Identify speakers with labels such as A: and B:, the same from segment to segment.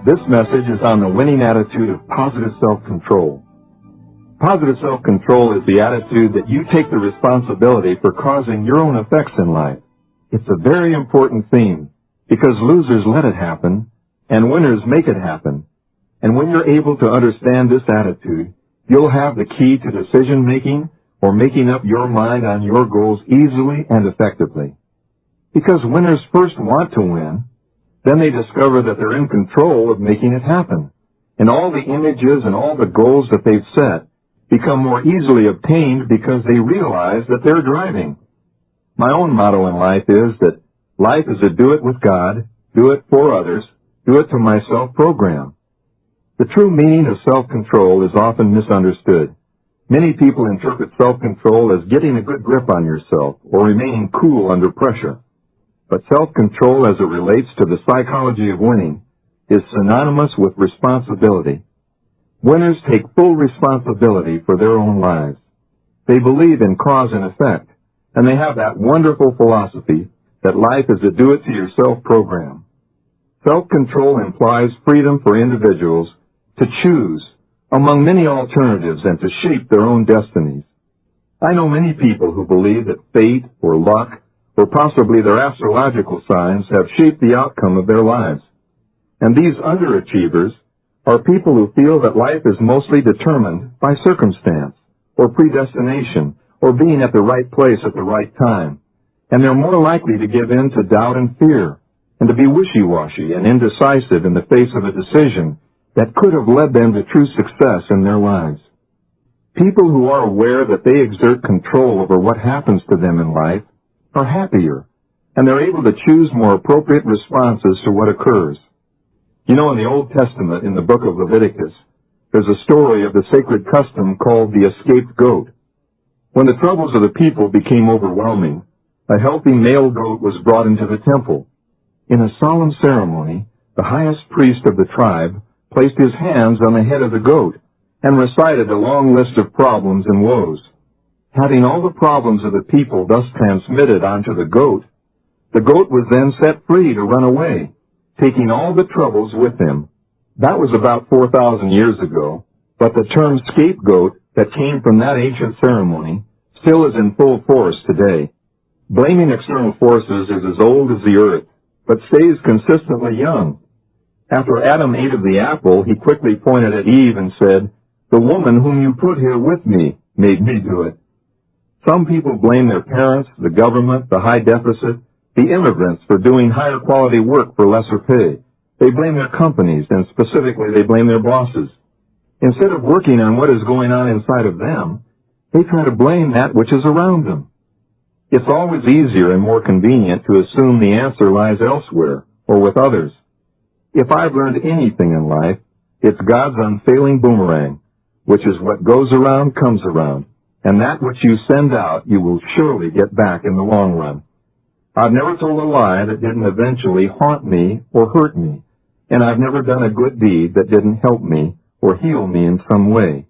A: This message is on the winning attitude of positive self-control. Positive self-control is the attitude that you take the responsibility for causing your own effects in life. It's a very important theme because losers let it happen and winners make it happen. And when you're able to understand this attitude, you'll have the key to decision-making or making up your mind on your goals easily and effectively. Because winners first want to win, then they discover that they're in control of making it happen. And all the images and all the goals that they've set become more easily obtained because they realize that they're driving. My own motto in life is that life is a do it with God, do it for others, do it to myself program. The true meaning of self-control is often misunderstood. Many people interpret self-control as getting a good grip on yourself or remaining cool under pressure. But self-control as it relates to the psychology of winning is synonymous with responsibility. Winners take full responsibility for their own lives. They believe in cause and effect, and they have that wonderful philosophy that life is a do-it-to-yourself program. Self-control implies freedom for individuals to choose among many alternatives and to shape their own destinies. I know many people who believe that fate or luck or possibly their astrological signs have shaped the outcome of their lives. And these underachievers are people who feel that life is mostly determined by circumstance or predestination or being at the right place at the right time. And they're more likely to give in to doubt and fear and to be wishy-washy and indecisive in the face of a decision that could have led them to true success in their lives. People who are aware that they exert control over what happens to them in life are happier, and they're able to choose more appropriate responses to what occurs. You know, in the Old Testament, in the book of Leviticus, there's a story of the sacred custom called the escaped goat. When the troubles of the people became overwhelming, a healthy male goat was brought into the temple. In a solemn ceremony, the highest priest of the tribe placed his hands on the head of the goat and recited a long list of problems and woes. Having all the problems of the people thus transmitted onto the goat was then set free to run away, taking all the troubles with him. That was about 4,000 years ago, but the term scapegoat that came from that ancient ceremony still is in full force today. Blaming external forces is as old as the earth, but stays consistently young. After Adam ate of the apple, he quickly pointed at Eve and said, "The woman whom you put here with me made me do it." Some people blame their parents, the government, the high deficit, the immigrants for doing higher quality work for lesser pay. They blame their companies, and specifically they blame their bosses. Instead of working on what is going on inside of them, they try to blame that which is around them. It's always easier and more convenient to assume the answer lies elsewhere or with others. If I've learned anything in life, it's God's unfailing boomerang, which is what goes around comes around, and that which you send out you will surely get back in the long run. I've never told a lie that didn't eventually haunt me or hurt me, and I've never done a good deed that didn't help me or heal me in some way.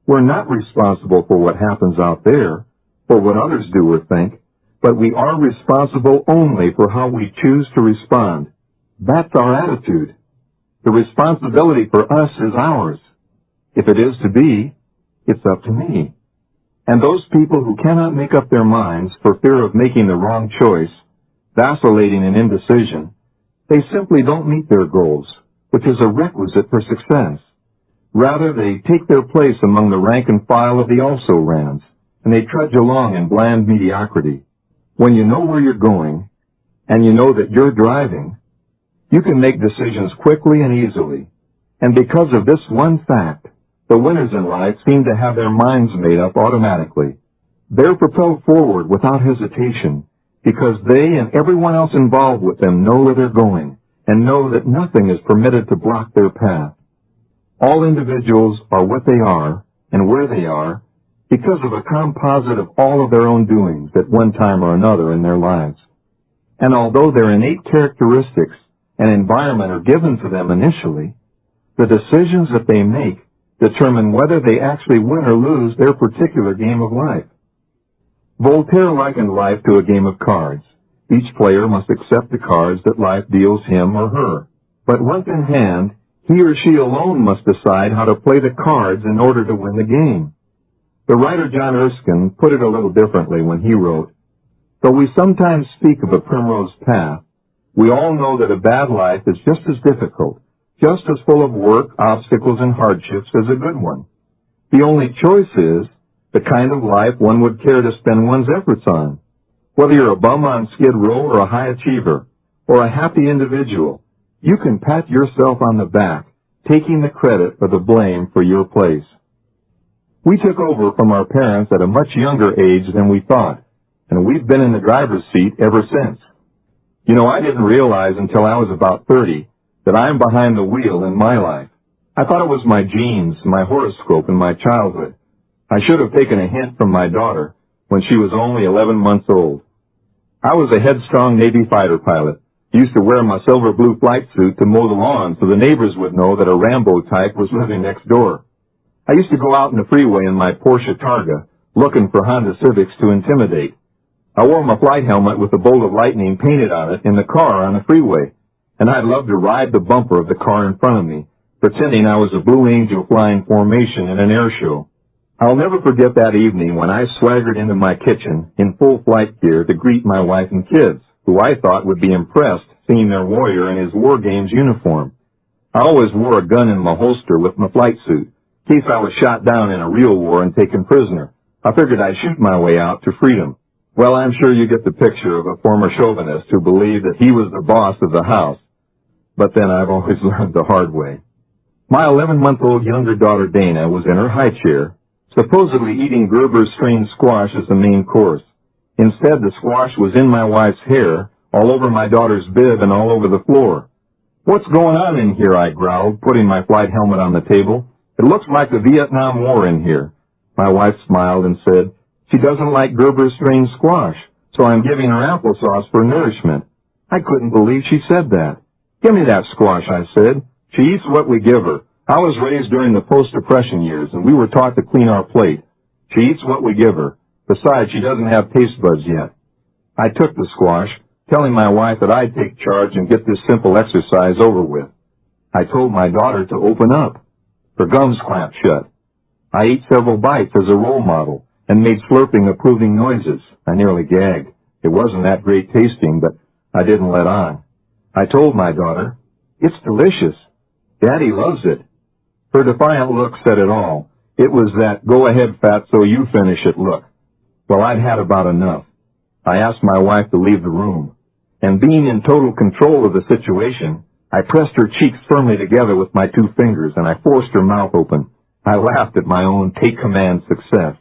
A: We're not responsible for what happens out there, for what others do or think, but we are responsible only for how we choose to respond. That's our attitude. The responsibility for us is ours. If it is to be, it's up to me. And those people who cannot make up their minds for fear of making the wrong choice, vacillating in indecision, they simply don't meet their goals, which is a requisite for success. Rather, they take their place among the rank and file of the also-rans, and they trudge along in bland mediocrity. When you know where you're going, and you know that you're driving, you can make decisions quickly and easily. And because of this one fact, the winners in life seem to have their minds made up automatically. They're propelled forward without hesitation because they and everyone else involved with them know where they're going and know that nothing is permitted to block their path. All individuals are what they are and where they are because of a composite of all of their own doings at one time or another in their lives. And although their innate characteristics and environment are given to them initially, the decisions that they make determine whether they actually win or lose their particular game of life. Voltaire likened life to a game of cards. Each player must accept the cards that life deals him or her. But once in hand, He or she alone must decide how to play the cards in order to win the game. The writer John Erskine put it a little differently when he wrote, "Though we sometimes speak of a primrose path, we all know that a bad life is just as difficult, just as full of work, obstacles, and hardships as a good one. The only choice is the kind of life one would care to spend one's efforts on. Whether you're a bum on Skid Row or a high achiever, or a happy individual, you can pat yourself on the back, taking the credit for the blame for your place." We took over from our parents at a much younger age than we thought, and we've been in the driver's seat ever since. You know, I didn't realize until I was about 30 that I'm behind the wheel in my life. I thought it was my genes, my horoscope, and my childhood. I should have taken a hint from my daughter when she was only 11 months old. I was a headstrong Navy fighter pilot. Used to wear my silver blue flight suit to mow the lawn so the neighbors would know that a Rambo type was living next door. I used to go out in the freeway in my Porsche Targa, looking for Honda Civics to intimidate. I wore my flight helmet with a bolt of lightning painted on it in the car on the freeway, and I'd love to ride the bumper of the car in front of me, pretending I was a Blue Angel flying formation in an air show. I'll never forget that evening when I swaggered into my kitchen in full flight gear to greet my wife and kids, who I thought would be impressed seeing their warrior in his War Games uniform. I always wore a gun in my holster with my flight suit, in case I was shot down in a real war and taken prisoner. I figured I'd shoot my way out to freedom. Well, I'm sure you get the picture of a former chauvinist who believed that he was the boss of the house. But then I've always learned the hard way. My 11-month-old younger daughter Dana was in her high chair, supposedly eating Gerber's strained squash as the main course. Instead, the squash was in my wife's hair, all over my daughter's bib, and all over the floor. "What's going on in here?" I growled, putting my flight helmet on the table. "It looks like the Vietnam War in here." My wife smiled and said, "She doesn't like Gerber's strained squash, so I'm giving her applesauce for nourishment." I couldn't believe she said that. "Give me that squash," I said. "She eats what we give her. I was raised during the post-depression years, and we were taught to clean our plate. She eats what we give her. Besides, she doesn't have taste buds yet." I took the squash, telling my wife that I'd take charge and get this simple exercise over with. I told my daughter to open up. Her gums clamped shut. I ate several bites as a role model and made slurping, approving noises. I nearly gagged. It wasn't that great tasting, but I didn't let on. I told my daughter, "It's delicious. Daddy loves it." Her defiant look said it all. It was that "go ahead, fatso, you finish it" look. Well, I'd had about enough. I asked my wife to leave the room, and being in total control of the situation, I pressed her cheeks firmly together with my 2 fingers, and I forced her mouth open. I laughed at my own take-command success.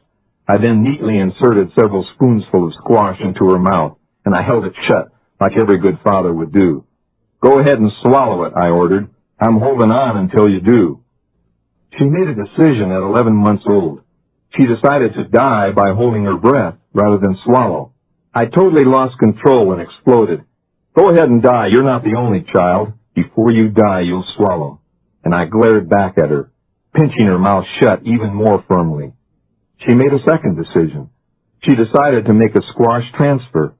A: I then neatly inserted several spoonfuls of squash into her mouth, and I held it shut, like every good father would do. "Go ahead and swallow it," I ordered. "I'm holding on until you do." She made a decision at 11 months old. She decided to die by holding her breath rather than swallow. I totally lost control and exploded. "Go ahead and die. You're not the only child. Before you die, you'll swallow." And I glared back at her, pinching her mouth shut even more firmly. She made a second decision. She decided to make a squash transfer.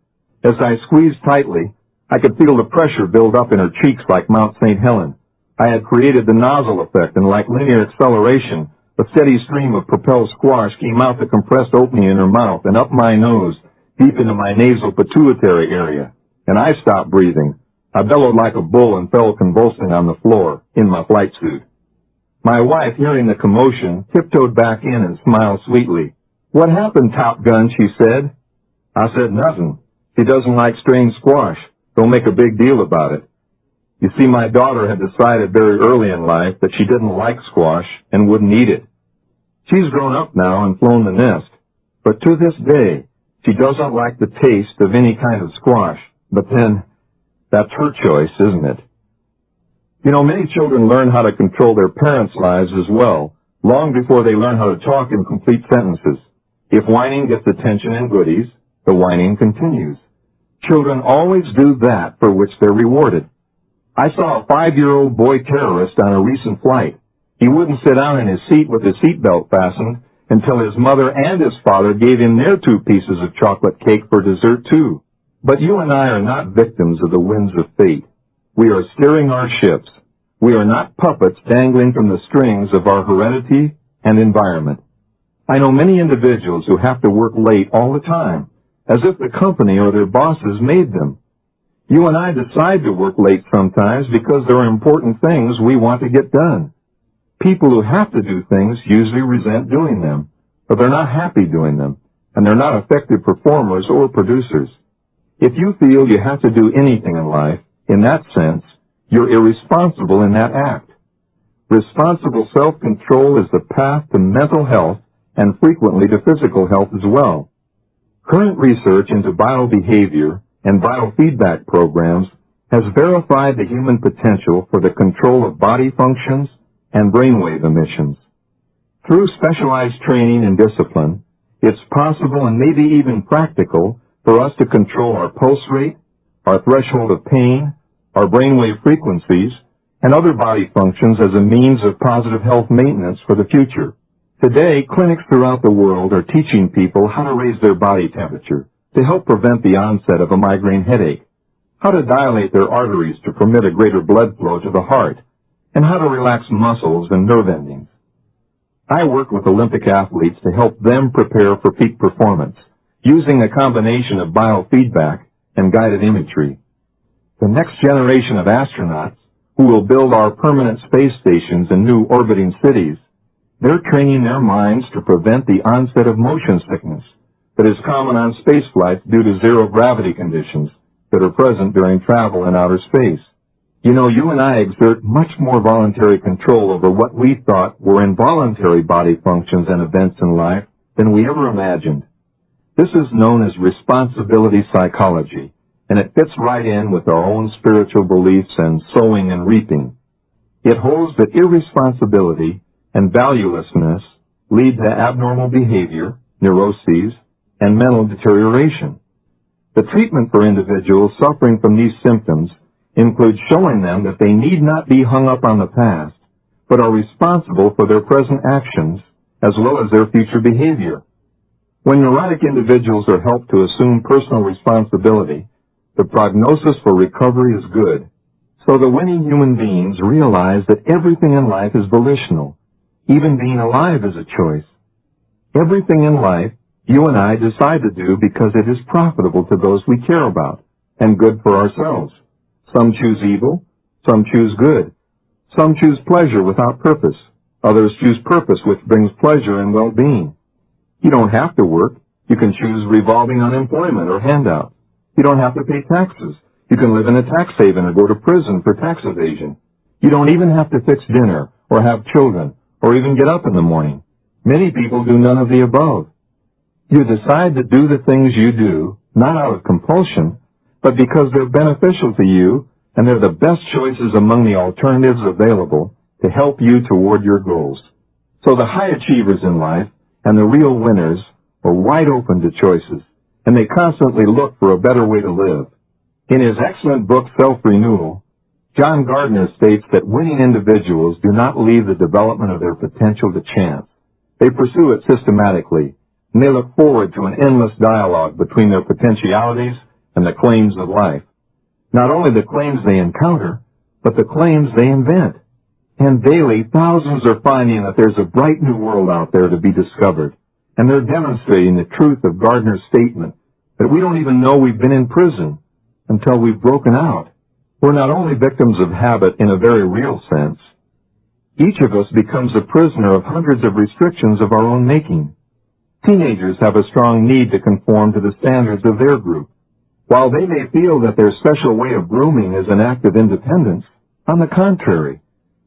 A: As I squeezed tightly, I could feel the pressure build up in her cheeks like Mount St. Helens. I had created the nozzle effect, and like linear acceleration, a steady stream of propelled squash came out the compressed opening in her mouth and up my nose, deep into my nasal pituitary area. And I stopped breathing. I bellowed like a bull and fell convulsing on the floor, in my flight suit. My wife, hearing the commotion, tiptoed back in and smiled sweetly. "What happened, Top Gun?" she said. I said, "Nothing. She doesn't like strained squash. Don't make a big deal about it." You see, my daughter had decided very early in life that she didn't like squash and wouldn't eat it. She's grown up now and flown the nest, but to this day, she doesn't like the taste of any kind of squash. But then, that's her choice, isn't it? You know, many children learn how to control their parents' lives as well, long before they learn how to talk in complete sentences. If whining gets attention and goodies, the whining continues. Children always do that for which they're rewarded. I saw a 5-year-old boy terrorist on a recent flight. He wouldn't sit down in his seat with his seatbelt fastened until his mother and his father gave him their 2 pieces of chocolate cake for dessert too. But you and I are not victims of the winds of fate. We are steering our ships. We are not puppets dangling from the strings of our heredity and environment. I know many individuals who have to work late all the time, as if the company or their bosses made them. You and I decide to work late sometimes because there are important things we want to get done. People who have to do things usually resent doing them, or they're not happy doing them, and they're not effective performers or producers. If you feel you have to do anything in life, in that sense, you're irresponsible in that act. Responsible self-control is the path to mental health and frequently to physical health as well. Current research into biobehavior and biofeedback programs has verified the human potential for the control of body functions and brainwave emissions. Through specialized training and discipline, it's possible and maybe even practical for us to control our pulse rate, our threshold of pain, our brainwave frequencies, and other body functions as a means of positive health maintenance for the future. Today, clinics throughout the world are teaching people how to raise their body temperature to help prevent the onset of a migraine headache, how to dilate their arteries to permit a greater blood flow to the heart, and how to relax muscles and nerve endings. I work with Olympic athletes to help them prepare for peak performance, using a combination of biofeedback and guided imagery. The next generation of astronauts, who will build our permanent space stations in new orbiting cities, they're training their minds to prevent the onset of motion sickness that is common on space flights due to zero gravity conditions that are present during travel in outer space. You know, you and I exert much more voluntary control over what we thought were involuntary body functions and events in life than we ever imagined. This is known as responsibility psychology, and it fits right in with our own spiritual beliefs and sowing and reaping. It holds that irresponsibility and valuelessness lead to abnormal behavior, neuroses, and mental deterioration. The treatment for individuals suffering from these symptoms includes showing them that they need not be hung up on the past, but are responsible for their present actions as well as their future behavior. When neurotic individuals are helped to assume personal responsibility, the prognosis for recovery is good. So the winning human beings realize that everything in life is volitional. Even being alive is a choice. Everything in life you and I decide to do because it is profitable to those we care about and good for ourselves. Some choose evil, some choose good. Some choose pleasure without purpose. Others choose purpose which brings pleasure and well-being. You don't have to work. You can choose revolving unemployment or handouts. You don't have to pay taxes. You can live in a tax haven or go to prison for tax evasion. You don't even have to fix dinner or have children or even get up in the morning. Many people do none of the above. You decide to do the things you do, not out of compulsion, but because they're beneficial to you and they're the best choices among the alternatives available to help you toward your goals. So the high achievers in life and the real winners are wide open to choices, and they constantly look for a better way to live. In his excellent book, Self-Renewal, John Gardner states that winning individuals do not leave the development of their potential to chance. They pursue it systematically, and they look forward to an endless dialogue between their potentialities and the claims of life. Not only the claims they encounter, but the claims they invent. And daily, thousands are finding that there's a bright new world out there to be discovered, and they're demonstrating the truth of Gardner's statement that we don't even know we've been in prison until we've broken out. We're not only victims of habit in a very real sense. Each of us becomes a prisoner of hundreds of restrictions of our own making. Teenagers have a strong need to conform to the standards of their group. While they may feel that their special way of grooming is an act of independence, on the contrary,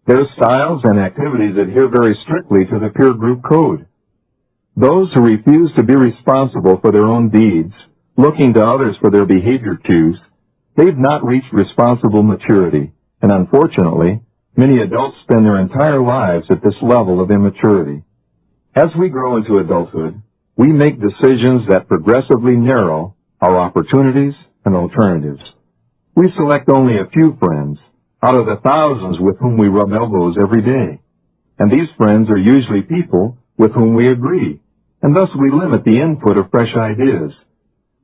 A: their styles and activities adhere very strictly to the peer group code. Those who refuse to be responsible for their own deeds, looking to others for their behavior cues, they've not reached responsible maturity, and unfortunately, many adults spend their entire lives at this level of immaturity. As we grow into adulthood, we make decisions that progressively narrow our opportunities and alternatives. We select only a few friends out of the thousands with whom we rub elbows every day. And these friends are usually people with whom we agree, and thus we limit the input of fresh ideas.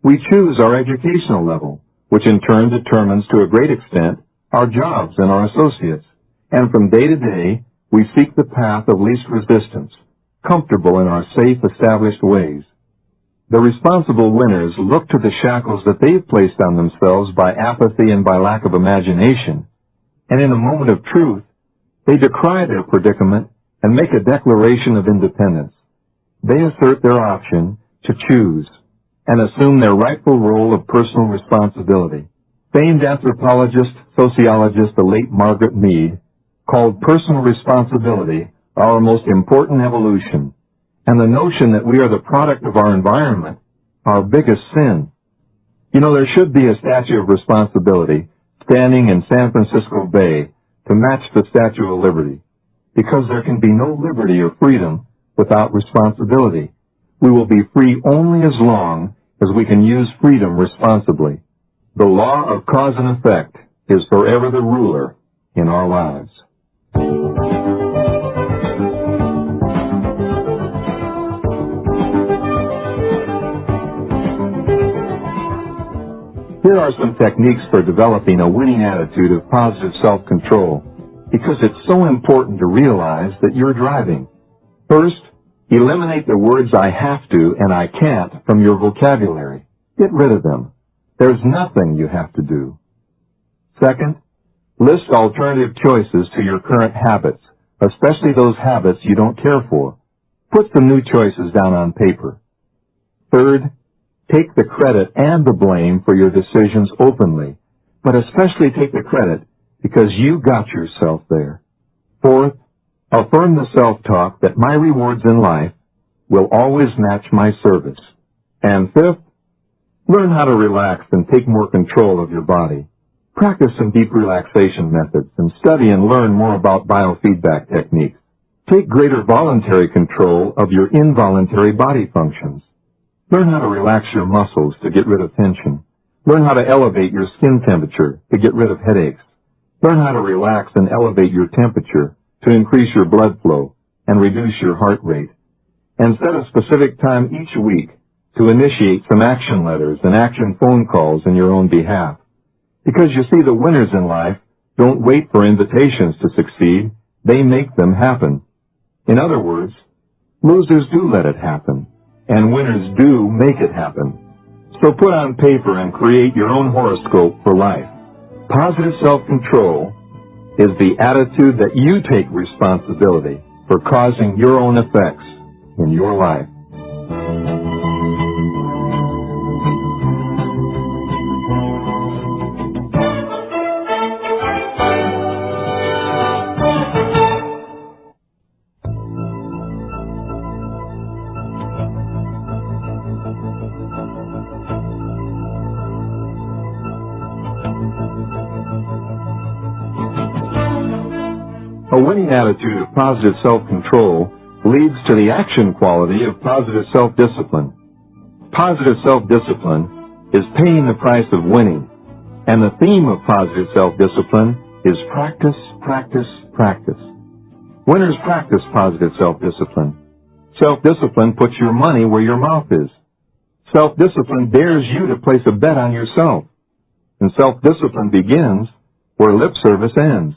A: We choose our educational level, which in turn determines to a great extent our jobs and our associates. And from day to day, we seek the path of least resistance, comfortable in our safe, established ways. The responsible winners look to the shackles that they've placed on themselves by apathy and by lack of imagination, and in a moment of truth, they decry their predicament and make a declaration of independence. They assert their option to choose and assume their rightful role of personal responsibility. Famed anthropologist, sociologist, the late Margaret Mead, called personal responsibility our most important evolution, and the notion that we are the product of our environment, our biggest sin. You know, there should be a statue of responsibility standing in San Francisco Bay to match the Statue of Liberty, because there can be no liberty or freedom without responsibility. We will be free only as long as we can use freedom responsibly. The law of cause and effect is forever the ruler in our lives. Here are some techniques for developing a winning attitude of positive self-control, because it's so important to realize that you're driving. First, eliminate the words I have to and I can't from your vocabulary. Get rid of them. There's nothing you have to do. Second, list alternative choices to your current habits, especially those habits you don't care for. Put some new choices down on paper. Third, take the credit and the blame for your decisions openly, but especially take the credit because you got yourself there. Fourth, affirm the self-talk that my rewards in life will always match my service. And fifth, learn how to relax and take more control of your body. Practice some deep relaxation methods and study and learn more about biofeedback techniques. Take greater voluntary control of your involuntary body functions. Learn how to relax your muscles to get rid of tension. Learn how to elevate your skin temperature to get rid of headaches. Learn how to relax and elevate your temperature to increase your blood flow and reduce your heart rate. And set a specific time each week to initiate some action letters and action phone calls in your own behalf. Because you see, the winners in life don't wait for invitations to succeed. They make them happen. In other words, losers do let it happen, and winners do make it happen. So put on paper and create your own horoscope for life. Positive self-control is the attitude that you take responsibility for causing your own effects in your life. A winning attitude of positive self-control leads to the action quality of positive self-discipline. Positive self-discipline is paying the price of winning, and the theme of positive self-discipline is practice, practice, practice. Winners practice positive self-discipline. Self-discipline puts your money where your mouth is. Self-discipline dares you to place a bet on yourself. And self-discipline begins where lip service ends.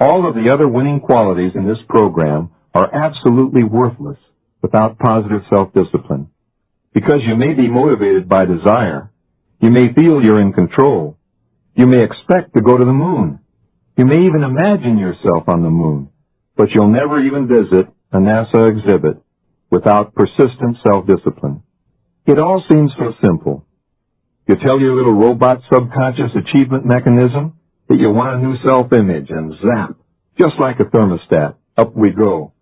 A: All of the other winning qualities in this program are absolutely worthless without positive self-discipline. Because you may be motivated by desire. You may feel you're in control. You may expect to go to the moon. You may even imagine yourself on the moon. But you'll never even visit a NASA exhibit without persistent self-discipline. It all seems so simple. You tell your little robot subconscious achievement mechanism that you want a new self-image, and zap, just like a thermostat, up we go.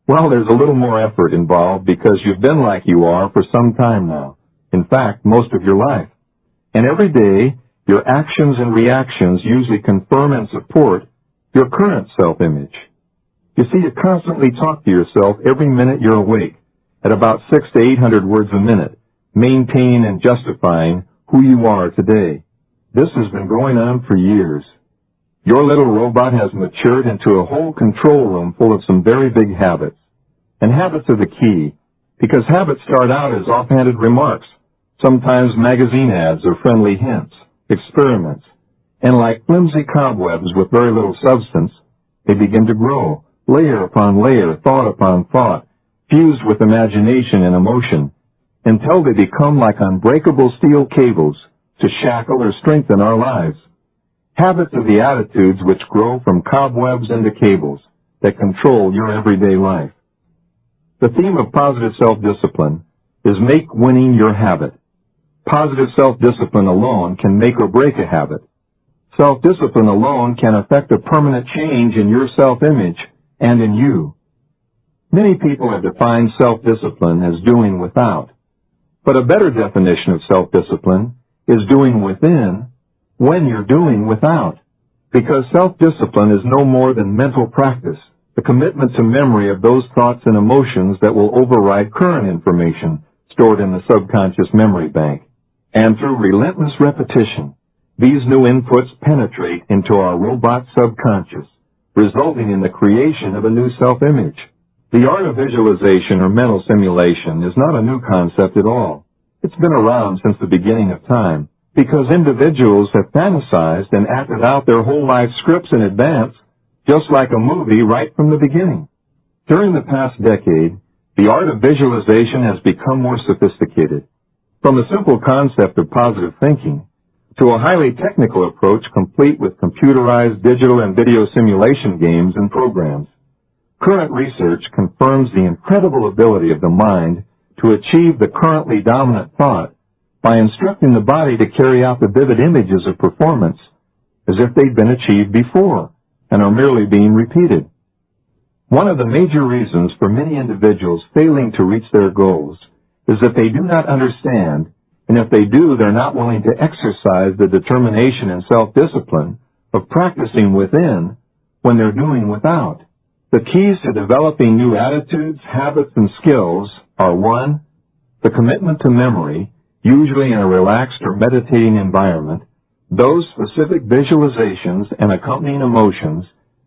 A: Well, there's a little more effort involved because you've been like you are for some time now. In fact, most of your life. And every day, your actions and reactions usually confirm and support your current self-image. You see, you constantly talk to yourself every minute you're awake, at about 600 to 800 words a minute, maintaining and justifying who you are today. This has been going on for years. Your little robot has matured into a whole control room full of some very big habits. And habits are the key, because habits start out as offhanded remarks, sometimes magazine ads or friendly hints, experiments, and like flimsy cobwebs with very little substance, They begin to grow, layer upon layer, thought upon thought, fused with imagination and emotion, until they become like unbreakable steel cables to shackle or strengthen our lives. Habits are the attitudes which grow from cobwebs into cables that control your everyday life. The theme of positive self-discipline is make winning your habit. Positive self-discipline alone can make or break a habit. Self-discipline alone can affect a permanent change in your self-image and in you. Many people have defined self-discipline as doing without, but a better definition of self-discipline is doing within when you're doing without, because self-discipline is no more than mental practice, the commitment to memory of those thoughts and emotions that will override current information stored in the subconscious memory bank. And through relentless repetition, these new inputs penetrate into our robot subconscious, resulting in the creation of a new self-image. The art of visualization or mental simulation is not a new concept at all. It's been around since the beginning of time, because individuals have fantasized and acted out their whole life scripts in advance, just like a movie right from the beginning. During the past decade, the art of visualization has become more sophisticated. From the simple concept of positive thinking to a highly technical approach complete with computerized digital and video simulation games and programs. Current research confirms the incredible ability of the mind to achieve the currently dominant thought by instructing the body to carry out the vivid images of performance as if they'd been achieved before and are merely being repeated. One of the major reasons for many individuals failing to reach their goals is that they do not understand, and if they do, they're not willing to exercise the determination and self-discipline of practicing within when they're doing without. The keys to developing new attitudes, habits, and skills are 1. The commitment to memory, usually in a relaxed or meditating environment, those specific visualizations and accompanying emotions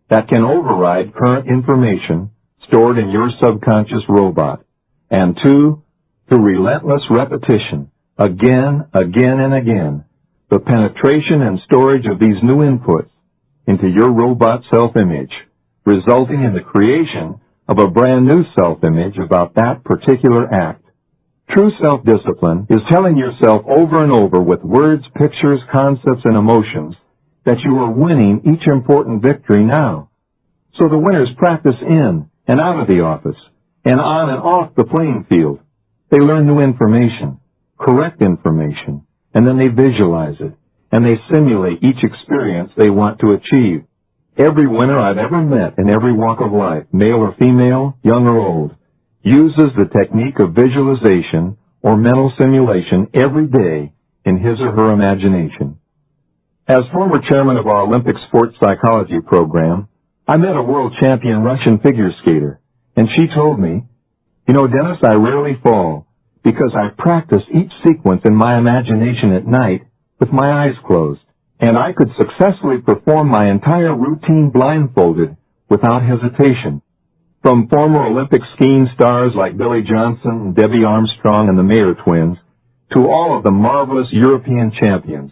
A: that can override current information stored in your subconscious robot. And 2, through relentless repetition, again, and again, the penetration and storage of these new inputs into your robot self-image, resulting in the creation of a brand new self-image about that particular act. True self-discipline is telling yourself over and over with words, pictures, concepts, and emotions that you are winning each important victory now. So the winners practice in and out of the office, and on and off the playing field. They learn new information, correct information, and then they visualize it, and they simulate each experience they want to achieve. Every winner I've ever met in every walk of life, male or female, young or old, uses the technique of visualization or mental simulation every day in his or her imagination. As former chairman of our Olympic sports psychology program, I met a world champion Russian figure skater, and she told me, "You know, Dennis, I rarely fall because I practice each sequence in my imagination at night with my eyes closed, and I could successfully perform my entire routine blindfolded without hesitation." From former Olympic skiing stars like Billy Johnson, Debbie Armstrong, and the Mayer twins, to all of the marvelous European champions,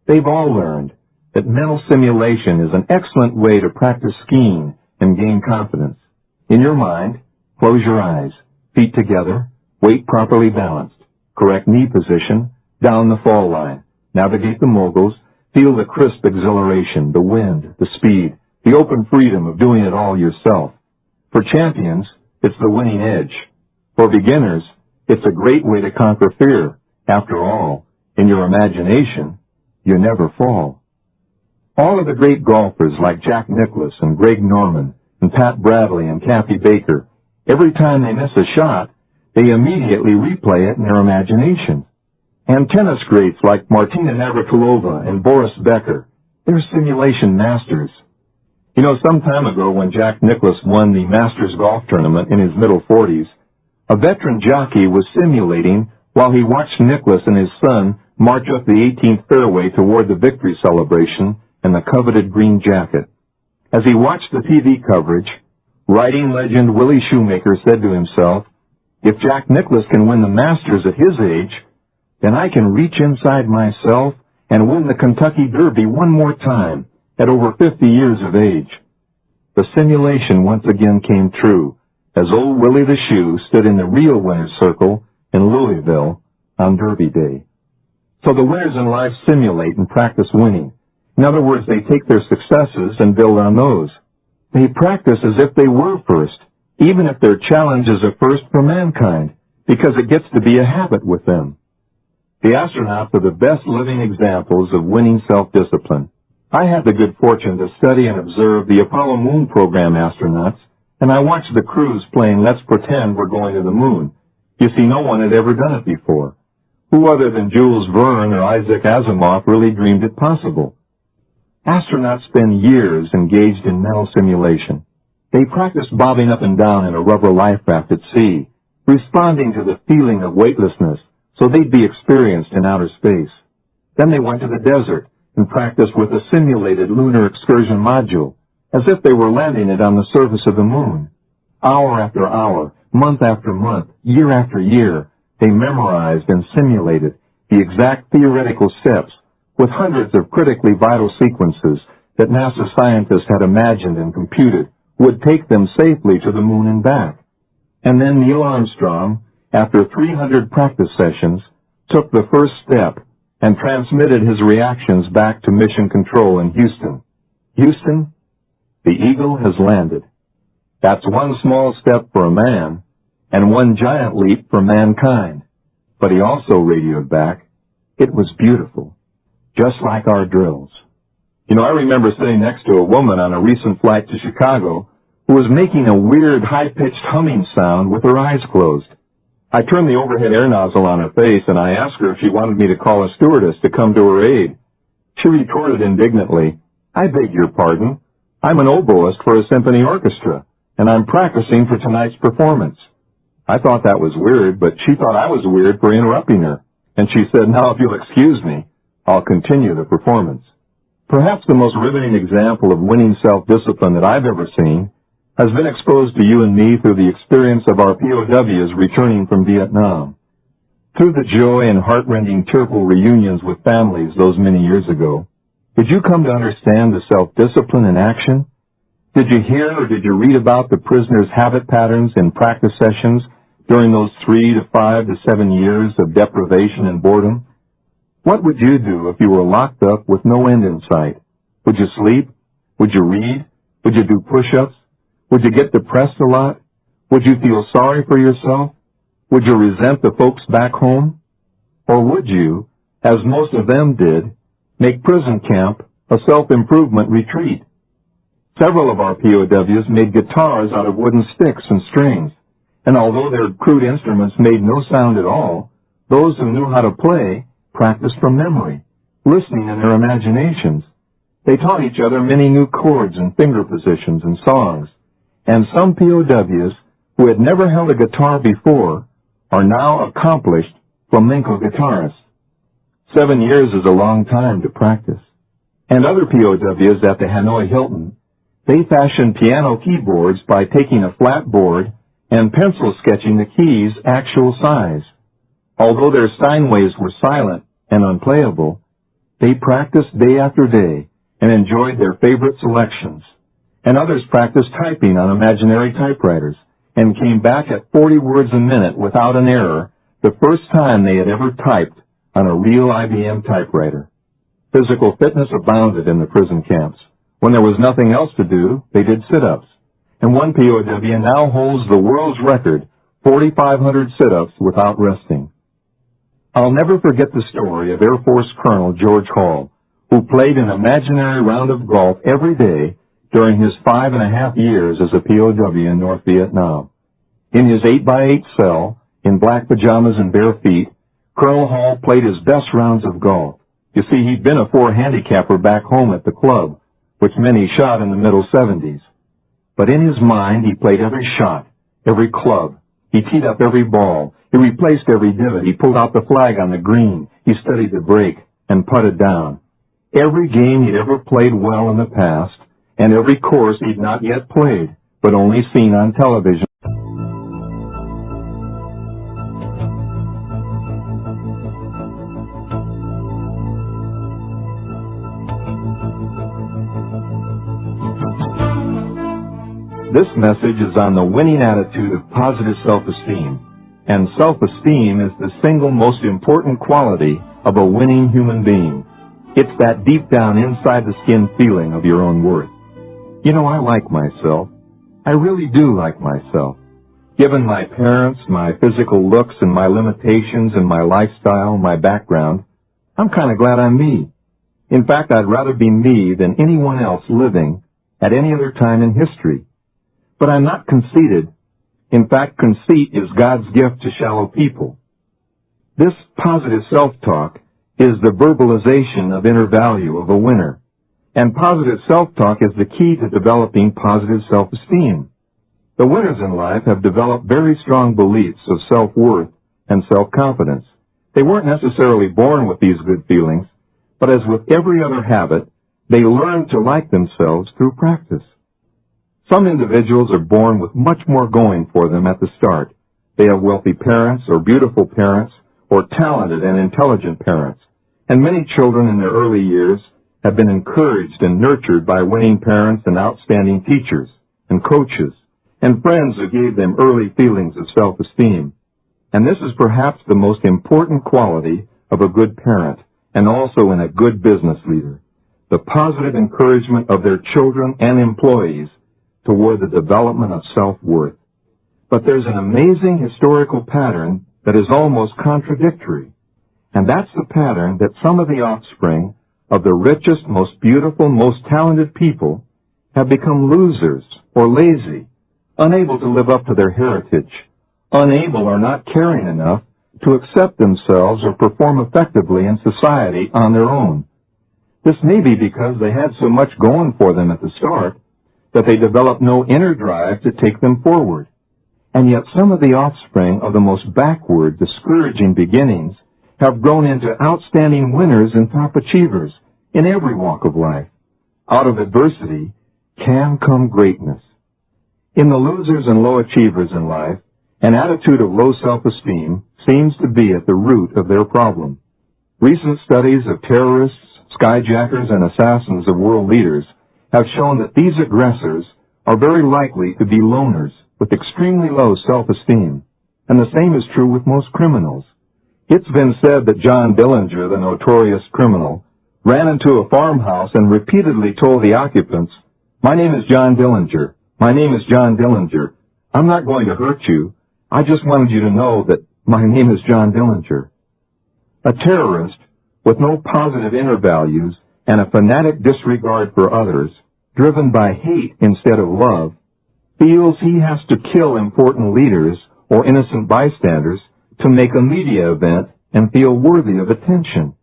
A: they've all learned that mental simulation is an excellent way to practice skiing and gain confidence. In your mind, close your eyes, feet together, weight properly balanced, correct knee position, down the fall line, navigate the moguls, feel the crisp exhilaration, the wind, the speed, the open freedom of doing it all yourself. For champions, it's the winning edge. For beginners, it's a great way to conquer fear. After all, in your imagination, you never fall. All of the great golfers like Jack Nicklaus and Greg Norman and Pat Bradley and Kathy Baker, every time they miss a shot, they immediately replay it in their imagination. And tennis greats like Martina Navratilova and Boris Becker, they're simulation masters. You know, some time ago when Jack Nicklaus won the Masters golf tournament in his middle 40s, a veteran jockey was simulating while he watched Nicklaus and his son march up the 18th fairway toward the victory celebration and the coveted green jacket. As he watched the TV coverage, riding legend Willie Shoemaker said to himself, "If Jack Nicklaus can win the Masters at his age, then I can reach inside myself and win the Kentucky Derby one more time at over 50 years of age." the simulation once again came true as old Willie the Shoe stood in the real winner's circle in Louisville on Derby Day. So the winners in life simulate and practice winning. In other words, they take their successes and build on those. They practice as if they were first, even if their challenge is a first for mankind, because it gets to be a habit with them. The astronauts are the best living examples of winning self-discipline. I had the good fortune to study and observe the Apollo Moon Program astronauts, and I watched the crews playing Let's Pretend We're Going to the Moon. You see, no one had ever done it before. Who other than Jules Verne or Isaac Asimov really dreamed it possible? Astronauts spend years engaged in mental simulation. They practice bobbing up and down in a rubber life raft at sea, responding to the feeling of weightlessness so they'd be experienced in outer space. Then they went to the desert and practiced with a simulated lunar excursion module, as if they were landing it on the surface of the moon. Hour after hour, month after month, year after year, they memorized and simulated the exact theoretical steps with hundreds of critically vital sequences that NASA scientists had imagined and computed would take them safely to the moon and back. And then Neil Armstrong, after 300 practice sessions, took the first step and transmitted his reactions back to Mission Control in Houston. Houston, the Eagle has landed. That's one small step for a man and one giant leap for mankind. But he also radioed back, it was beautiful, just like our drills. You know, I remember sitting next to a woman on a recent flight to Chicago who was making a weird, high-pitched humming sound with her eyes closed. I turned the overhead air nozzle on her face, and I asked her if she wanted me to call a stewardess to come to her aid. She retorted indignantly, "I beg your pardon. I'm an oboist for a symphony orchestra, and I'm practicing for tonight's performance." I thought that was weird, but she thought I was weird for interrupting her, and she said, "Now, if you'll excuse me, I'll continue the performance." Perhaps the most riveting example of winning self-discipline that I've ever seen has been exposed to you and me through the experience of our POWs returning from Vietnam. Through the joy and heart-rending tearful reunions with families those many years ago, did you come to understand the self-discipline in action? Did you hear or did you read about the prisoners' habit patterns in practice sessions during those 3 to 5 to 7 years of deprivation and boredom? What would you do if you were locked up with no end in sight? Would you sleep? Would you read? Would you do push-ups? Would you get depressed a lot? Would you feel sorry for yourself? Would you resent the folks back home? Or would you, as most of them did, make prison camp a self-improvement retreat? Several of our POWs made guitars out of wooden sticks and strings, and although their crude instruments made no sound at all, those who knew how to play practiced from memory, listening in their imaginations. They taught each other many new chords and finger positions and songs, and some POWs who had never held a guitar before are now accomplished flamenco guitarists. 7 years is a long time to practice. And other POWs at the Hanoi Hilton, they fashioned piano keyboards by taking a flat board and pencil sketching the keys' actual size. Although their Steinways were silent and unplayable, they practiced day after day and enjoyed their favorite selections. And others practiced typing on imaginary typewriters and came back at 40 words a minute without an error the first time they had ever typed on a real IBM typewriter. Physical fitness abounded in the prison camps. When there was nothing else to do, they did sit-ups. And one POW now holds the world's record, 4,500 sit-ups without resting. I'll never forget the story of Air Force Colonel George Hall, who played an imaginary round of golf every day during his 5.5 years as a POW in North Vietnam. In his 8x8 cell, in black pajamas and bare feet, Colonel Hall played his best rounds of golf. You see, he'd been a 4 handicapper back home at the club, which meant he shot in the middle 70s. But in his mind, he played every shot, every club. He teed up every ball. He replaced every divot. He pulled out the flag on the green. He studied the break and putted down. Every game he'd ever played well in the past, and every course he'd not yet played, but only seen on television. This message is on the winning attitude of positive self-esteem, and self-esteem is the single most important quality of a winning human being. It's that deep down inside the skin feeling of your own worth. You know, I like myself. I really do like myself. Given my parents, my physical looks, and my limitations, and my lifestyle, my background, I'm kind of glad I'm me. In fact, I'd rather be me than anyone else living at any other time in history. But I'm not conceited. In fact, conceit is God's gift to shallow people. This positive self-talk is the verbalization of inner value of a winner. And positive self-talk is the key to developing positive self-esteem. The winners in life have developed very strong beliefs of self-worth and self-confidence. They weren't necessarily born with these good feelings, but as with every other habit, they learn to like themselves through practice. Some individuals are born with much more going for them at the start. They have wealthy parents or beautiful parents or talented and intelligent parents. And many children in their early years have been encouraged and nurtured by winning parents and outstanding teachers and coaches and friends who gave them early feelings of self-esteem. And this is perhaps the most important quality of a good parent and also in a good business leader, the positive encouragement of their children and employees toward the development of self-worth. But there's an amazing historical pattern that is almost contradictory, and that's the pattern that some of the offspring of the richest, most beautiful, most talented people have become losers or lazy, unable to live up to their heritage, unable or not caring enough to accept themselves or perform effectively in society on their own. This may be because they had so much going for them at the start that they developed no inner drive to take them forward. And yet some of the offspring of the most backward, discouraging beginnings have grown into outstanding winners and top achievers in every walk of life. Out of adversity can come greatness. In the losers and low achievers in life, an attitude of low self-esteem seems to be at the root of their problem. Recent studies of terrorists, skyjackers, and assassins of world leaders have shown that these aggressors are very likely to be loners with extremely low self-esteem, and the same is true with most criminals. It's been said that John Dillinger, the notorious criminal, ran into a farmhouse and repeatedly told the occupants, "My name is John Dillinger. My name is John Dillinger. I'm not going to hurt you. I just wanted you to know that my name is John Dillinger." A terrorist with no positive inner values and a fanatic disregard for others, driven by hate instead of love, feels he has to kill important leaders or innocent bystanders to make a media event and feel worthy of attention.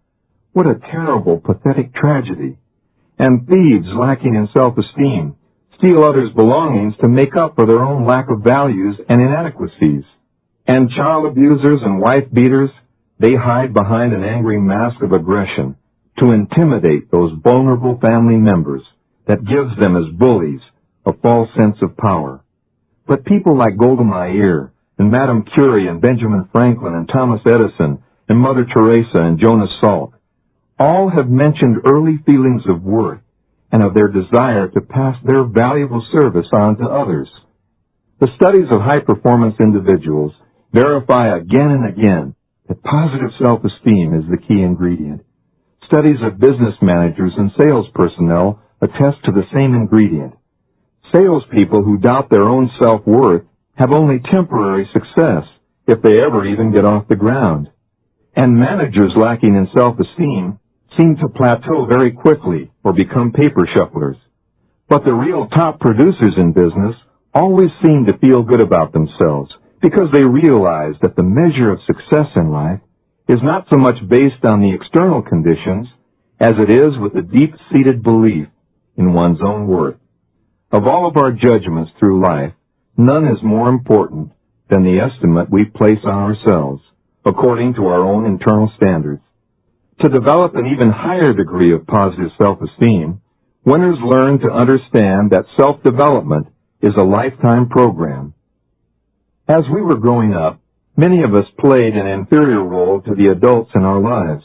A: What a terrible, pathetic tragedy. And thieves lacking in self-esteem steal others' belongings to make up for their own lack of values and inadequacies. And child abusers and wife beaters, they hide behind an angry mask of aggression to intimidate those vulnerable family members that gives them as bullies a false sense of power. But people like Golda Meir and Madame Curie and Benjamin Franklin and Thomas Edison and Mother Teresa and Jonas Salk all have mentioned early feelings of worth and of their desire to pass their valuable service on to others. The studies of high-performance individuals verify again and again that positive self-esteem is the key ingredient. Studies of business managers and sales personnel attest to the same ingredient. Salespeople who doubt their own self-worth have only temporary success if they ever even get off the ground. And managers lacking in self-esteem seem to plateau very quickly or become paper shufflers. But the real top producers in business always seem to feel good about themselves because they realize that the measure of success in life is not so much based on the external conditions as it is with a deep-seated belief in one's own worth. Of all of our judgments through life, none is more important than the estimate we place on ourselves, according to our own internal standards. To develop an even higher degree of positive self-esteem, winners learn to understand that self-development is a lifetime program. As we were growing up, many of us played an inferior role to the adults in our lives.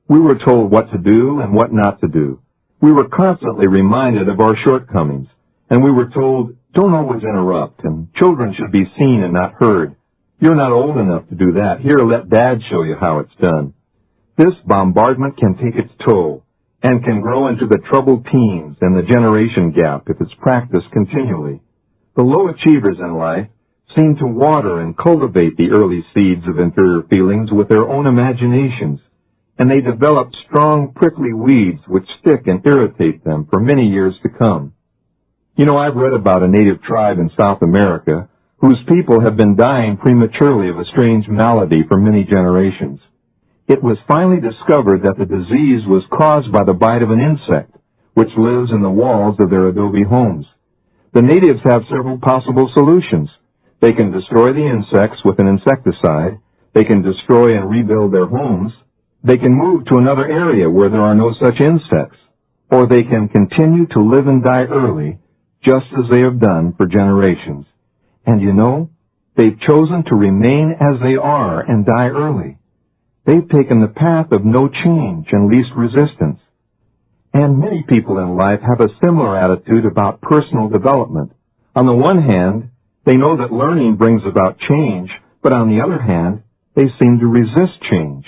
A: We were told what to do and what not to do. We were constantly reminded of our shortcomings, and we were told, Don't always interrupt, and children should be seen and not heard. You're not old enough to do that. Here, let Dad show you how it's done. This bombardment can take its toll and can grow into the troubled teens and the generation gap if it's practiced continually. The low achievers in life seem to water and cultivate the early seeds of inferior feelings with their own imaginations, and they develop strong, prickly weeds which stick and irritate them for many years to come. You know, I've read about a native tribe in South America whose people have been dying prematurely of a strange malady for many generations. It was finally discovered that the disease was caused by the bite of an insect, which lives in the walls of their adobe homes. The natives have several possible solutions. They can destroy the insects with an insecticide. They can destroy and rebuild their homes. They can move to another area where there are no such insects. Or they can continue to live and die early, just as they have done for generations. And you know, they've chosen to remain as they are and die early. They've taken the path of no change and least resistance. And many people in life have a similar attitude about personal development. On the one hand, they know that learning brings about change, but on the other hand, they seem to resist change.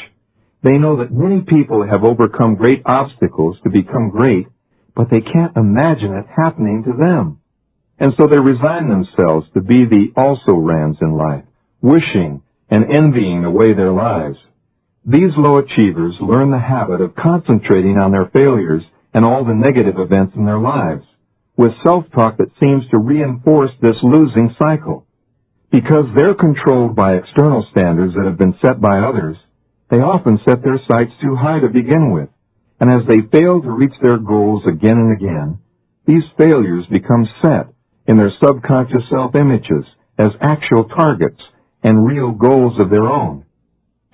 A: They know that many people have overcome great obstacles to become great, but they can't imagine it happening to them. And so they resign themselves to be the also-rans in life, wishing and envying away their lives. These low achievers learn the habit of concentrating on their failures and all the negative events in their lives, with self-talk that seems to reinforce this losing cycle. Because they're controlled by external standards that have been set by others, they often set their sights too high to begin with, and as they fail to reach their goals again and again, these failures become set in their subconscious self-images as actual targets and real goals of their own.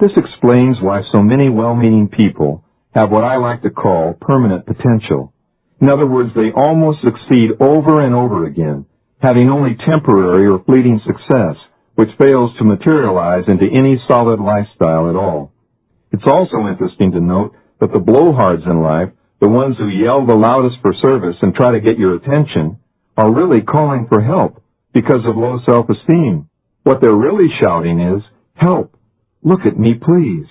A: This explains why so many well-meaning people have what I like to call permanent potential. In other words, they almost succeed over and over again, having only temporary or fleeting success, which fails to materialize into any solid lifestyle at all. It's also interesting to note that the blowhards in life, the ones who yell the loudest for service and try to get your attention, are really calling for help because of low self-esteem. What they're really shouting is, "Help! Look at me, please."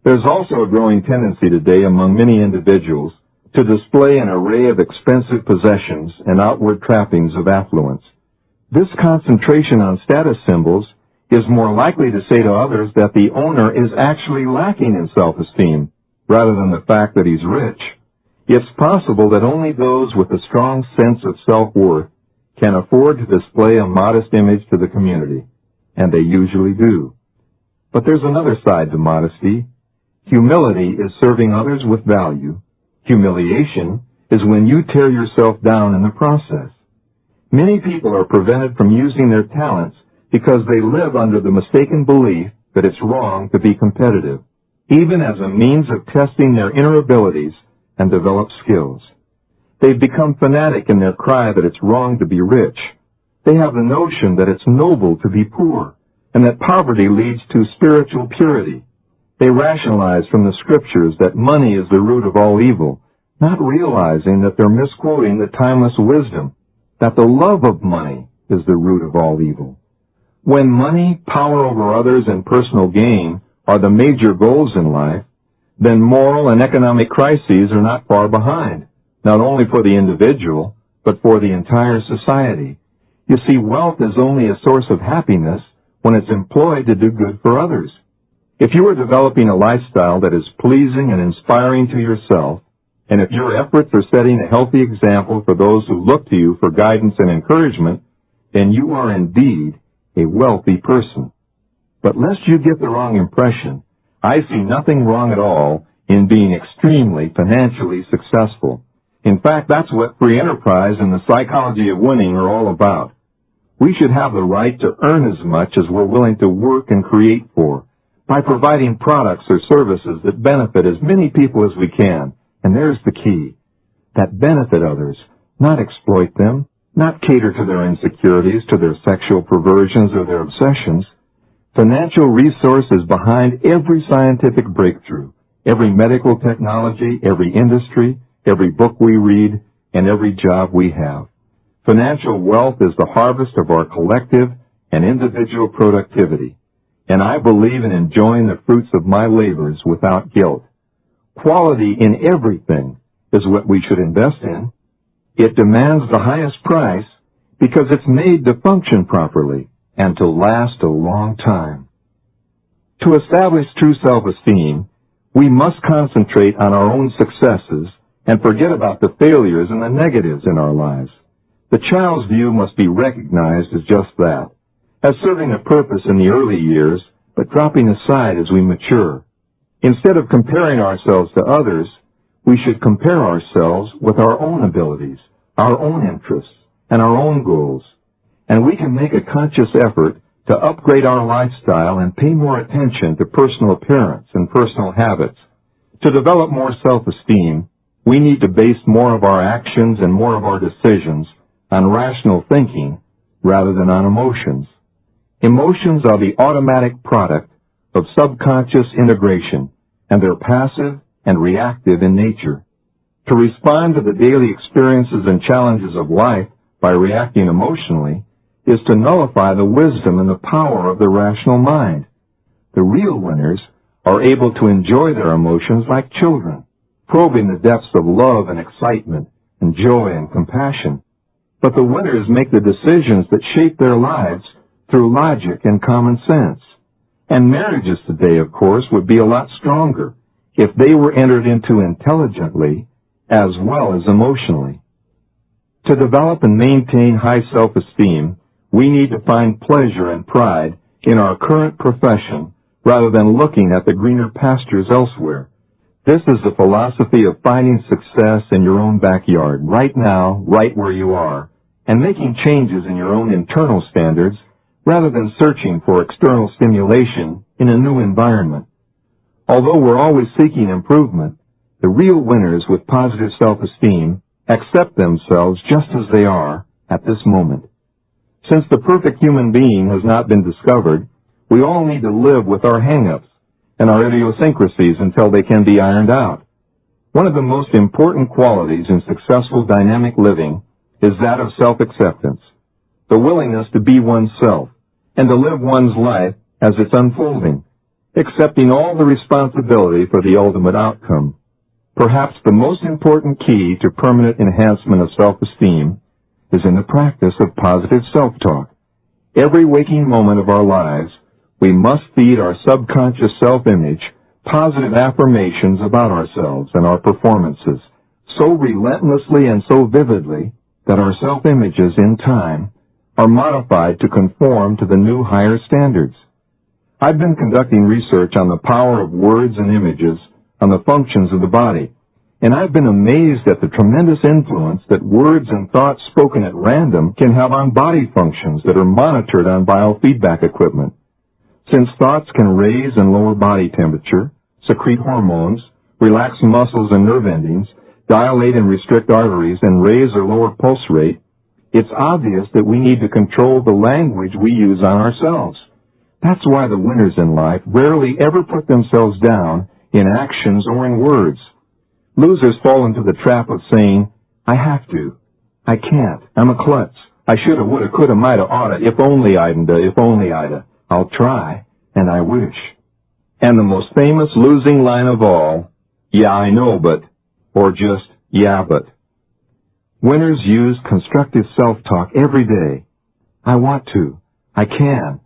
A: There's also a growing tendency today among many individuals to display an array of expensive possessions and outward trappings of affluence. This concentration on status symbols is more likely to say to others that the owner is actually lacking in self-esteem, rather than the fact that he's rich. It's possible that only those with a strong sense of self-worth can afford to display a modest image to the community, and they usually do. But there's another side to modesty. Humility is serving others with value. Humiliation is when you tear yourself down in the process. Many people are prevented from using their talents because they live under the mistaken belief that it's wrong to be competitive, even as a means of testing their inner abilities and develop skills. They've become fanatic in their cry that it's wrong to be rich. They have the notion that it's noble to be poor, and that poverty leads to spiritual purity. They rationalize from the scriptures that money is the root of all evil, not realizing that they're misquoting the timeless wisdom, that the love of money is the root of all evil. When money, power over others, and personal gain are the major goals in life, then moral and economic crises are not far behind, not only for the individual, but for the entire society. You see, wealth is only a source of happiness when it's employed to do good for others. If you are developing a lifestyle that is pleasing and inspiring to yourself, and if your efforts are setting a healthy example for those who look to you for guidance and encouragement, then you are indeed a wealthy person. But lest you get the wrong impression, I see nothing wrong at all in being extremely financially successful. In fact, that's what free enterprise and the psychology of winning are all about. We should have the right to earn as much as we're willing to work and create for, by providing products or services that benefit as many people as we can. And there's the key, that benefit others, not exploit them, not cater to their insecurities, to their sexual perversions or their obsessions. Financial resource is behind every scientific breakthrough, every medical technology, every industry, every book we read, and every job we have. Financial wealth is the harvest of our collective and individual productivity, and I believe in enjoying the fruits of my labors without guilt. Quality in everything is what we should invest in. It demands the highest price because it's made to function properly and to last a long time. To establish true self-esteem, we must concentrate on our own successes and forget about the failures and the negatives in our lives. The child's view must be recognized as just that, as serving a purpose in the early years, but dropping aside as we mature. Instead of comparing ourselves to others, we should compare ourselves with our own abilities, our own interests, and our own goals. And we can make a conscious effort to upgrade our lifestyle and pay more attention to personal appearance and personal habits. To develop more self-esteem, we need to base more of our actions and more of our decisions on rational thinking rather than on emotions. Emotions are the automatic product of subconscious integration, and they're passive and reactive in nature. To respond to the daily experiences and challenges of life by reacting emotionally is to nullify the wisdom and the power of the rational mind. The real winners are able to enjoy their emotions like children, probing the depths of love and excitement and joy and compassion. But the winners make the decisions that shape their lives through logic and common sense. And marriages today, of course, would be a lot stronger if they were entered into intelligently as well as emotionally. To develop and maintain high self-esteem, we need to find pleasure and pride in our current profession rather than looking at the greener pastures elsewhere. This is the philosophy of finding success in your own backyard, right now, right where you are, and making changes in your own internal standards rather than searching for external stimulation in a new environment. Although we're always seeking improvement, the real winners with positive self-esteem accept themselves just as they are at this moment. Since the perfect human being has not been discovered, we all need to live with our hang-ups and our idiosyncrasies until they can be ironed out. One of the most important qualities in successful dynamic living is that of self-acceptance, the willingness to be oneself and to live one's life as it's unfolding, accepting all the responsibility for the ultimate outcome. Perhaps the most important key to permanent enhancement of self-esteem is in the practice of positive self-talk. Every waking moment of our lives, we must feed our subconscious self-image positive affirmations about ourselves and our performances so relentlessly and so vividly that our self-images in time are modified to conform to the new higher standards. I've been conducting research on the power of words and images on the functions of the body, and I've been amazed at the tremendous influence that words and thoughts spoken at random can have on body functions that are monitored on biofeedback equipment. Since thoughts can raise and lower body temperature, secrete hormones, relax muscles and nerve endings, dilate and restrict arteries, and raise or lower pulse rate, it's obvious that we need to control the language we use on ourselves. That's why the winners in life rarely ever put themselves down in actions or in words. Losers fall into the trap of saying, I have to, I can't, I'm a klutz, I shoulda, woulda, coulda, mighta, oughta, if only I'da, I'll try, and I wish. And the most famous losing line of all, yeah, I know, but, or just, yeah, but. Winners use constructive self-talk every day. I want to, I can,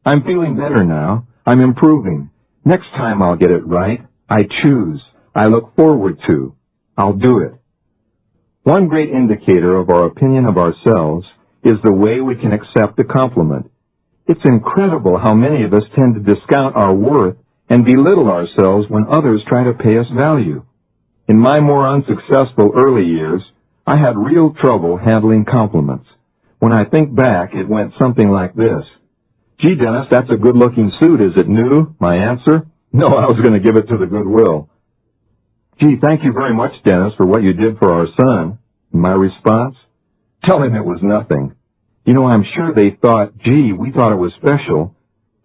A: I'm feeling better now, I'm improving, next time I'll get it right, I choose, I look forward to, I'll do it. One great indicator of our opinion of ourselves is the way we can accept a compliment. It's incredible how many of us tend to discount our worth and belittle ourselves when others try to pay us value. In my more unsuccessful early years, I had real trouble handling compliments. When I think back, it went something like this. Gee, Dennis, that's a good-looking suit. Is it new? My answer? No, I was going to give it to the Goodwill. Gee, thank you very much, Dennis, for what you did for our son. My response? Tell him it was nothing. You know, I'm sure they thought, gee, we thought it was special,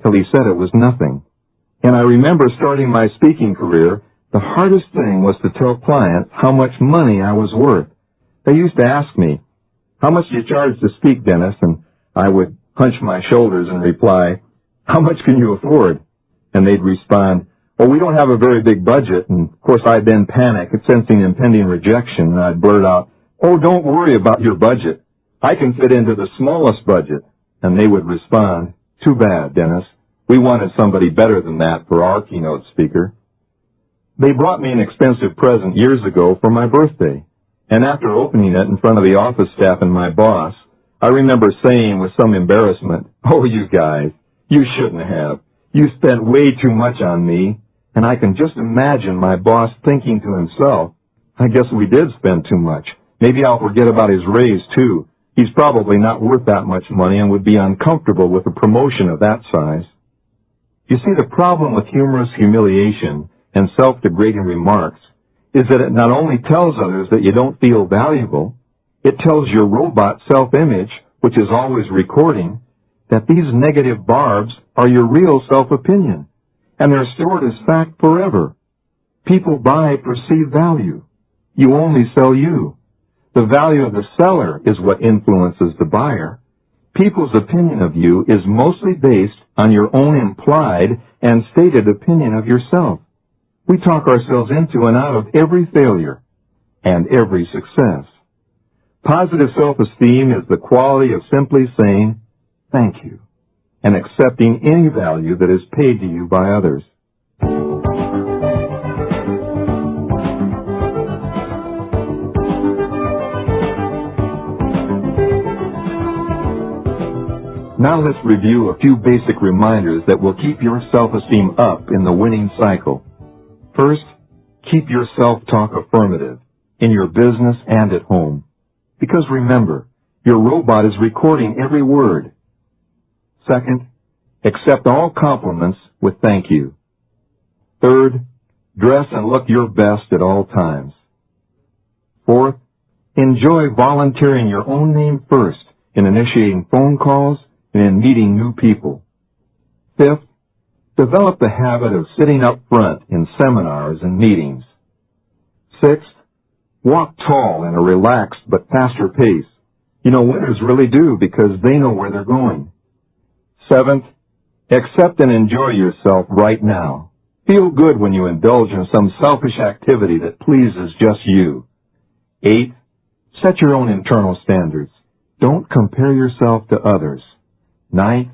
A: till he said it was nothing. And I remember starting my speaking career, the hardest thing was to tell clients how much money I was worth. They used to ask me, "How much do you charge to speak, Dennis?" And I would hunch my shoulders and reply, "How much can you afford?" And they'd respond, "Well, we don't have a very big budget." And of course I'd then panic at sensing impending rejection, and I'd blurt out, "Oh, don't worry about your budget. I can fit into the smallest budget." And they would respond, "Too bad, Dennis. We wanted somebody better than that for our keynote speaker." They brought me an expensive present years ago for my birthday, and after opening it in front of the office staff and my boss, I remember saying with some embarrassment, "Oh, you guys, you shouldn't have. You spent way too much on me." And I can just imagine my boss thinking to himself, "I guess we did spend too much. Maybe I'll forget about his raise, too. He's probably not worth that much money and would be uncomfortable with a promotion of that size." You see, the problem with humorous humiliation and self-degrading remarks is that it not only tells others that you don't feel valuable, it tells your robot self-image, which is always recording, that these negative barbs are your real self-opinion, and they're stored as fact forever. People buy perceived value. You only sell you. The value of the seller is what influences the buyer. People's opinion of you is mostly based on your own implied and stated opinion of yourself. We talk ourselves into and out of every failure and every success. Positive self-esteem is the quality of simply saying, "Thank you," and accepting any value that is paid to you by others. Now let's review a few basic reminders that will keep your self-esteem up in the winning cycle. First, keep your self-talk affirmative in your business and at home. Because remember, your robot is recording every word. Second, accept all compliments with thank you. Third, dress and look your best at all times. Fourth, enjoy volunteering your own name first in initiating phone calls and in meeting new people. Fifth, develop the habit of sitting up front in seminars and meetings. Sixth, walk tall in a relaxed but faster pace. You know, winners really do because they know where they're going. Seventh, accept and enjoy yourself right now. Feel good when you indulge in some selfish activity that pleases just you. Eighth, set your own internal standards. Don't compare yourself to others. Ninth,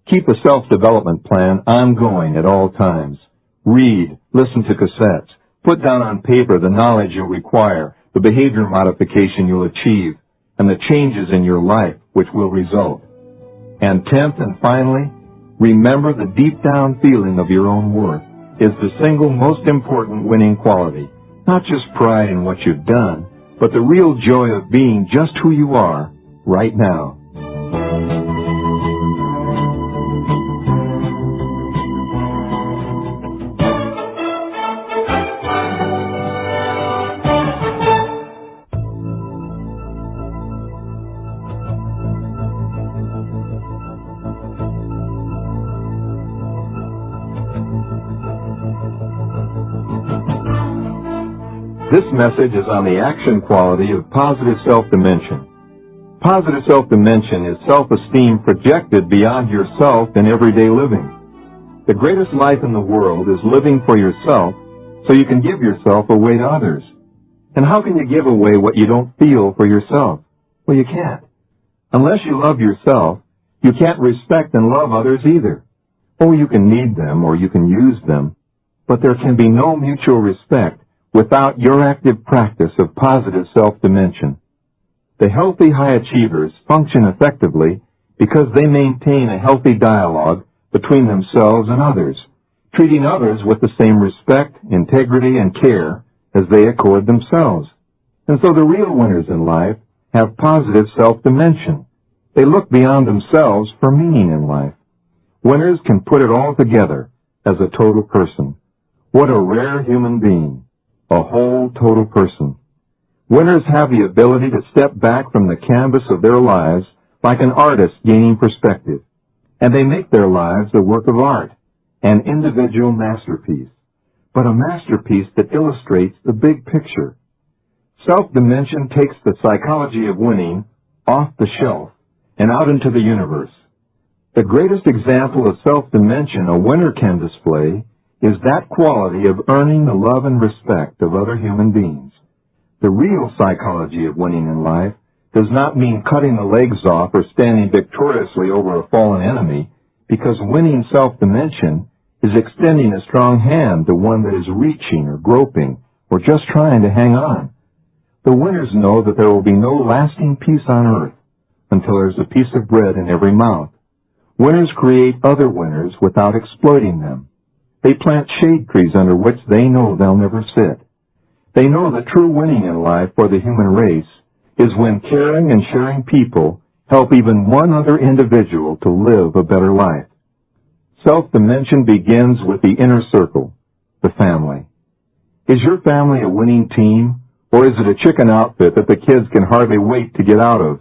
A: keep a self-development plan ongoing at all times. Read, listen to cassettes, put down on paper the knowledge you'll require, the behavior modification you'll achieve, and the changes in your life which will result. And 10th and finally, remember the deep down feeling of your own worth is the single most important winning quality. Not just pride in what you've done, but the real joy of being just who you are right now. This message is on the action quality of positive self-dimension. Positive self-dimension is self-esteem projected beyond yourself in everyday living. The greatest life in the world is living for yourself so you can give yourself away to others. And how can you give away what you don't feel for yourself? Well, you can't. Unless you love yourself, you can't respect and love others either. Oh, you can need them or you can use them, but there can be no mutual respect without your active practice of positive self-dimension. The healthy high achievers function effectively because they maintain a healthy dialogue between themselves and others, treating others with the same respect, integrity, and care as they accord themselves. And so the real winners in life have positive self-dimension. They look beyond themselves for meaning in life. Winners can put it all together as a total person. What a rare human being. A whole total person. Winners have the ability to step back from the canvas of their lives like an artist gaining perspective, and they make their lives a work of art, an individual masterpiece, but a masterpiece that illustrates the big picture. Self-dimension takes the psychology of winning off the shelf, and out into the universe. The greatest example of self-dimension a winner can display is that quality of earning the love and respect of other human beings. The real psychology of winning in life does not mean cutting the legs off or standing victoriously over a fallen enemy, because winning self-dimension is extending a strong hand to one that is reaching or groping or just trying to hang on. The winners know that there will be no lasting peace on earth until there's a piece of bread in every mouth. Winners create other winners without exploiting them. They plant shade trees under which they know they'll never sit. They know that true winning in life for the human race is when caring and sharing people help even one other individual to live a better life. Self-dimension begins with the inner circle, the family. Is your family a winning team, or is it a chicken outfit that the kids can hardly wait to get out of?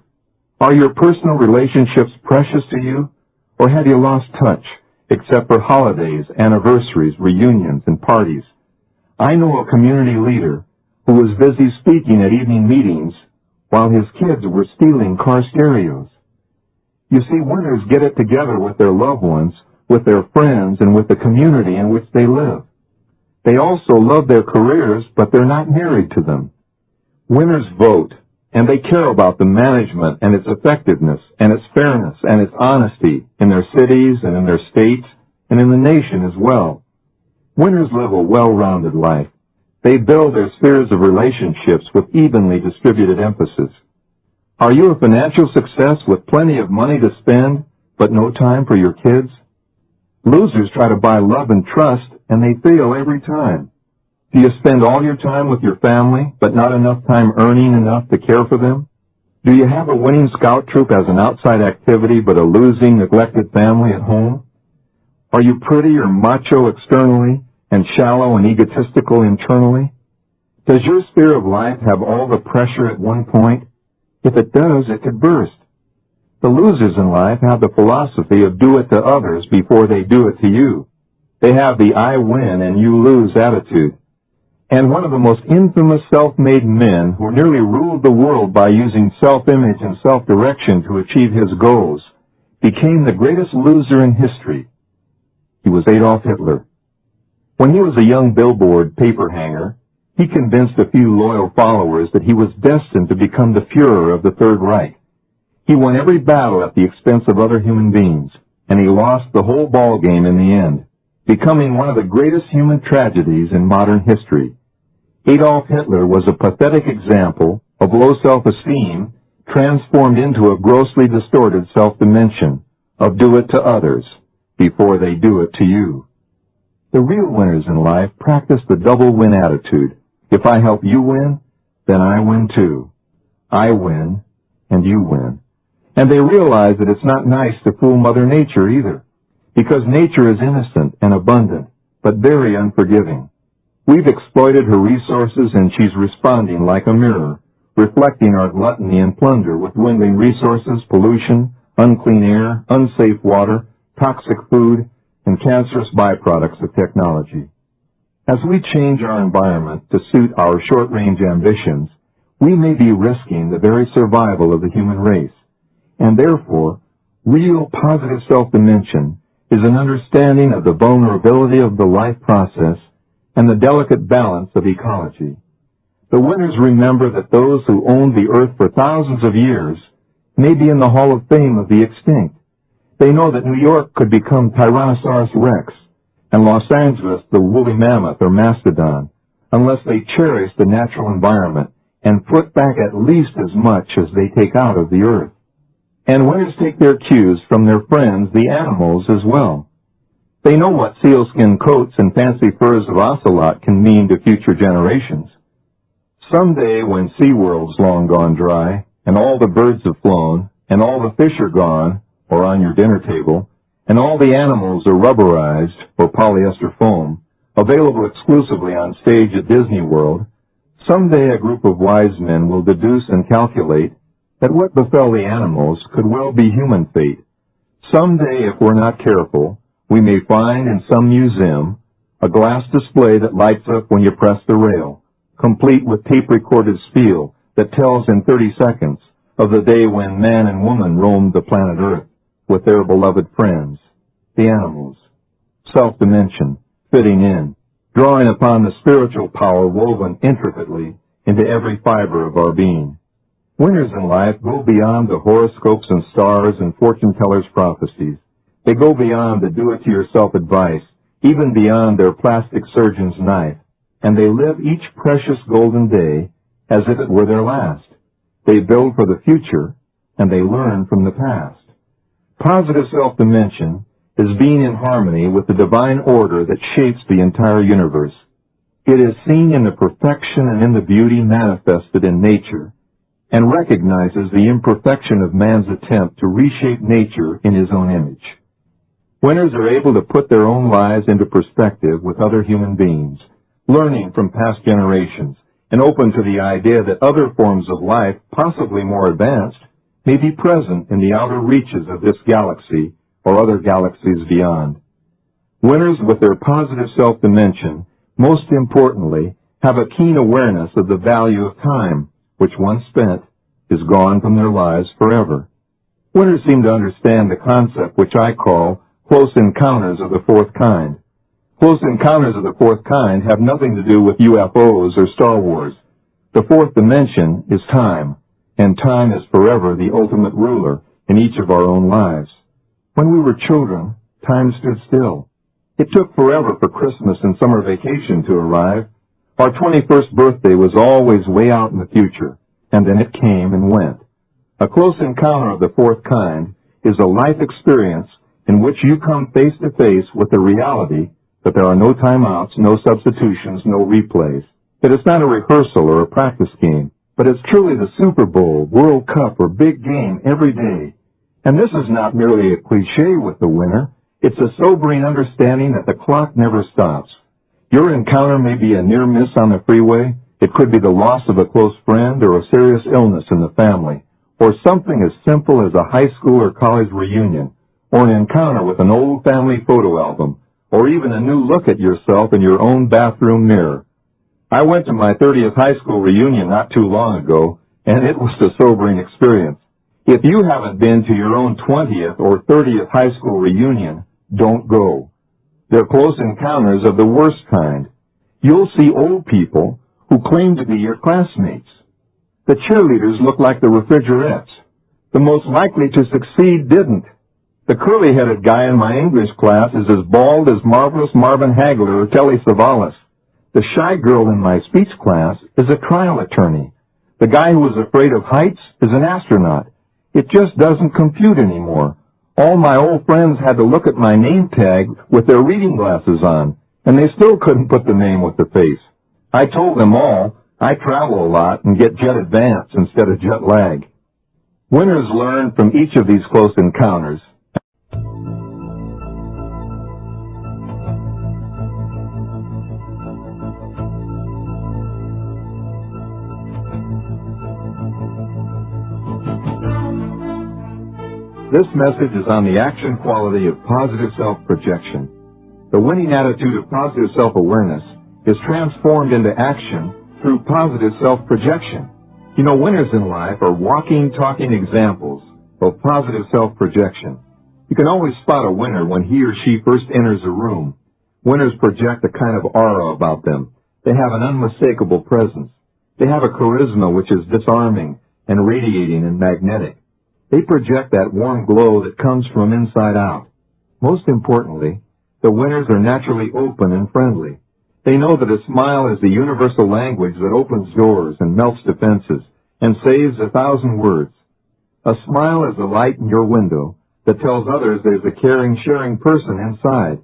A: Are your personal relationships precious to you, or have you lost touch, except for holidays, anniversaries, reunions, and parties? I know a community leader who was busy speaking at evening meetings while his kids were stealing car stereos. You see, winners get it together with their loved ones, with their friends, and with the community in which they live. They also love their careers, but they're not married to them. Winners vote, and they care about the management and its effectiveness and its fairness and its honesty in their cities and in their states and in the nation as well. Winners live a well-rounded life. They build their spheres of relationships with evenly distributed emphasis. Are you a financial success with plenty of money to spend, but no time for your kids? Losers try to buy love and trust, and they fail every time. Do you spend all your time with your family, but not enough time earning enough to care for them? Do you have a winning scout troop as an outside activity, but a losing, neglected family at home? Are you pretty or macho externally, and shallow and egotistical internally? Does your sphere of life have all the pressure at one point? If it does, it could burst. The losers in life have the philosophy of do it to others before they do it to you. They have the I win and you lose attitude. And one of the most infamous self-made men who nearly ruled the world by using self-image and self-direction to achieve his goals became the greatest loser in history. He was Adolf Hitler. When he was a young billboard paper hanger, he convinced a few loyal followers that he was destined to become the Führer of the Third Reich. He won every battle at the expense of other human beings, and he lost the whole ball game in the end, becoming one of the greatest human tragedies in modern history. Adolf Hitler was a pathetic example of low self-esteem transformed into a grossly distorted self-dimension of do it to others before they do it to you. The real winners in life practice the double win attitude. If I help you win, then I win too. I win, and you win. And they realize that it's not nice to fool Mother Nature either, because nature is innocent and abundant, but very unforgiving. We've exploited her resources, and she's responding like a mirror, reflecting our gluttony and plunder with dwindling resources, pollution, unclean air, unsafe water, toxic food, and cancerous byproducts of technology. As we change our environment to suit our short-range ambitions, we may be risking the very survival of the human race. And therefore, real positive self-dimension is an understanding of the vulnerability of the life process and the delicate balance of ecology. The winners remember that those who owned the earth for thousands of years may be in the Hall of Fame of the extinct. They know that New York could become Tyrannosaurus Rex, and Los Angeles the woolly mammoth or mastodon, unless they cherish the natural environment and put back at least as much as they take out of the earth. And winners take their cues from their friends, the animals, as well. They know what sealskin coats and fancy furs of ocelot can mean to future generations. Someday, when SeaWorld's long gone dry, and all the birds have flown, and all the fish are gone, or on your dinner table, and all the animals are rubberized, or polyester foam, available exclusively on stage at Disney World, someday a group of wise men will deduce and calculate that what befell the animals could well be human fate. Someday, if we're not careful, we may find in some museum a glass display that lights up when you press the rail, complete with tape-recorded spiel that tells in 30 seconds of the day when man and woman roamed the planet Earth with their beloved friends, the animals. Self-dimension, fitting in, drawing upon the spiritual power woven intricately into every fiber of our being. Winners in life go beyond the horoscopes and stars and fortune tellers' prophecies. They go beyond the do-it-to-yourself advice, even beyond their plastic surgeon's knife, and they live each precious golden day as if it were their last. They build for the future, and they learn from the past. Positive self-dimension is being in harmony with the divine order that shapes the entire universe. It is seen in the perfection and in the beauty manifested in nature, and recognizes the imperfection of man's attempt to reshape nature in his own image. Winners are able to put their own lives into perspective with other human beings, learning from past generations, and open to the idea that other forms of life, possibly more advanced, may be present in the outer reaches of this galaxy or other galaxies beyond. Winners with their positive self-dimension, most importantly, have a keen awareness of the value of time, which once spent is gone from their lives forever. Winners seem to understand the concept which I call close encounters of the fourth kind. Close encounters of the fourth kind have nothing to do with UFOs or Star Wars. The fourth dimension is time, and time is forever the ultimate ruler in each of our own lives. When we were children, time stood still. It took forever for Christmas and summer vacation to arrive. Our 21st birthday was always way out in the future, and then it came and went. A close encounter of the fourth kind is a life experience in which you come face to face with the reality that there are no timeouts, no substitutions, no replays. That it's not a rehearsal or a practice game, but it's truly the Super Bowl, World Cup, or big game every day. And this is not merely a cliche with the winner. It's a sobering understanding that the clock never stops. Your encounter may be a near miss on the freeway. It could be the loss of a close friend or a serious illness in the family, or something as simple as a high school or college reunion, or an encounter with an old family photo album, or even a new look at yourself in your own bathroom mirror. I went to my 30th high school reunion not too long ago, and it was a sobering experience. If you haven't been to your own 20th or 30th high school reunion, don't go. They're close encounters of the worst kind. You'll see old people who claim to be your classmates. The cheerleaders look like the refrigerettes. The most likely to succeed didn't. The curly-headed guy in my English class is as bald as Marvelous Marvin Hagler or Telly Savalas. The shy girl in my speech class is a trial attorney. The guy who is afraid of heights is an astronaut. It just doesn't compute anymore. All my old friends had to look at my name tag with their reading glasses on, and they still couldn't put the name with the face. I told them all I travel a lot and get jet advance instead of jet lag. Winners learn from each of these close encounters. This message is on the action quality of positive self-projection. The winning attitude of positive self-awareness is transformed into action through positive self-projection. You know, winners in life are walking, talking examples of positive self-projection. You can always spot a winner when he or she first enters a room. Winners project a kind of aura about them. They have an unmistakable presence. They have a charisma which is disarming and radiating and magnetic. They project that warm glow that comes from inside out. Most importantly, the winners are naturally open and friendly. They know that a smile is the universal language that opens doors and melts defenses and saves 1,000 words. A smile is the light in your window that tells others there's a caring, sharing person inside.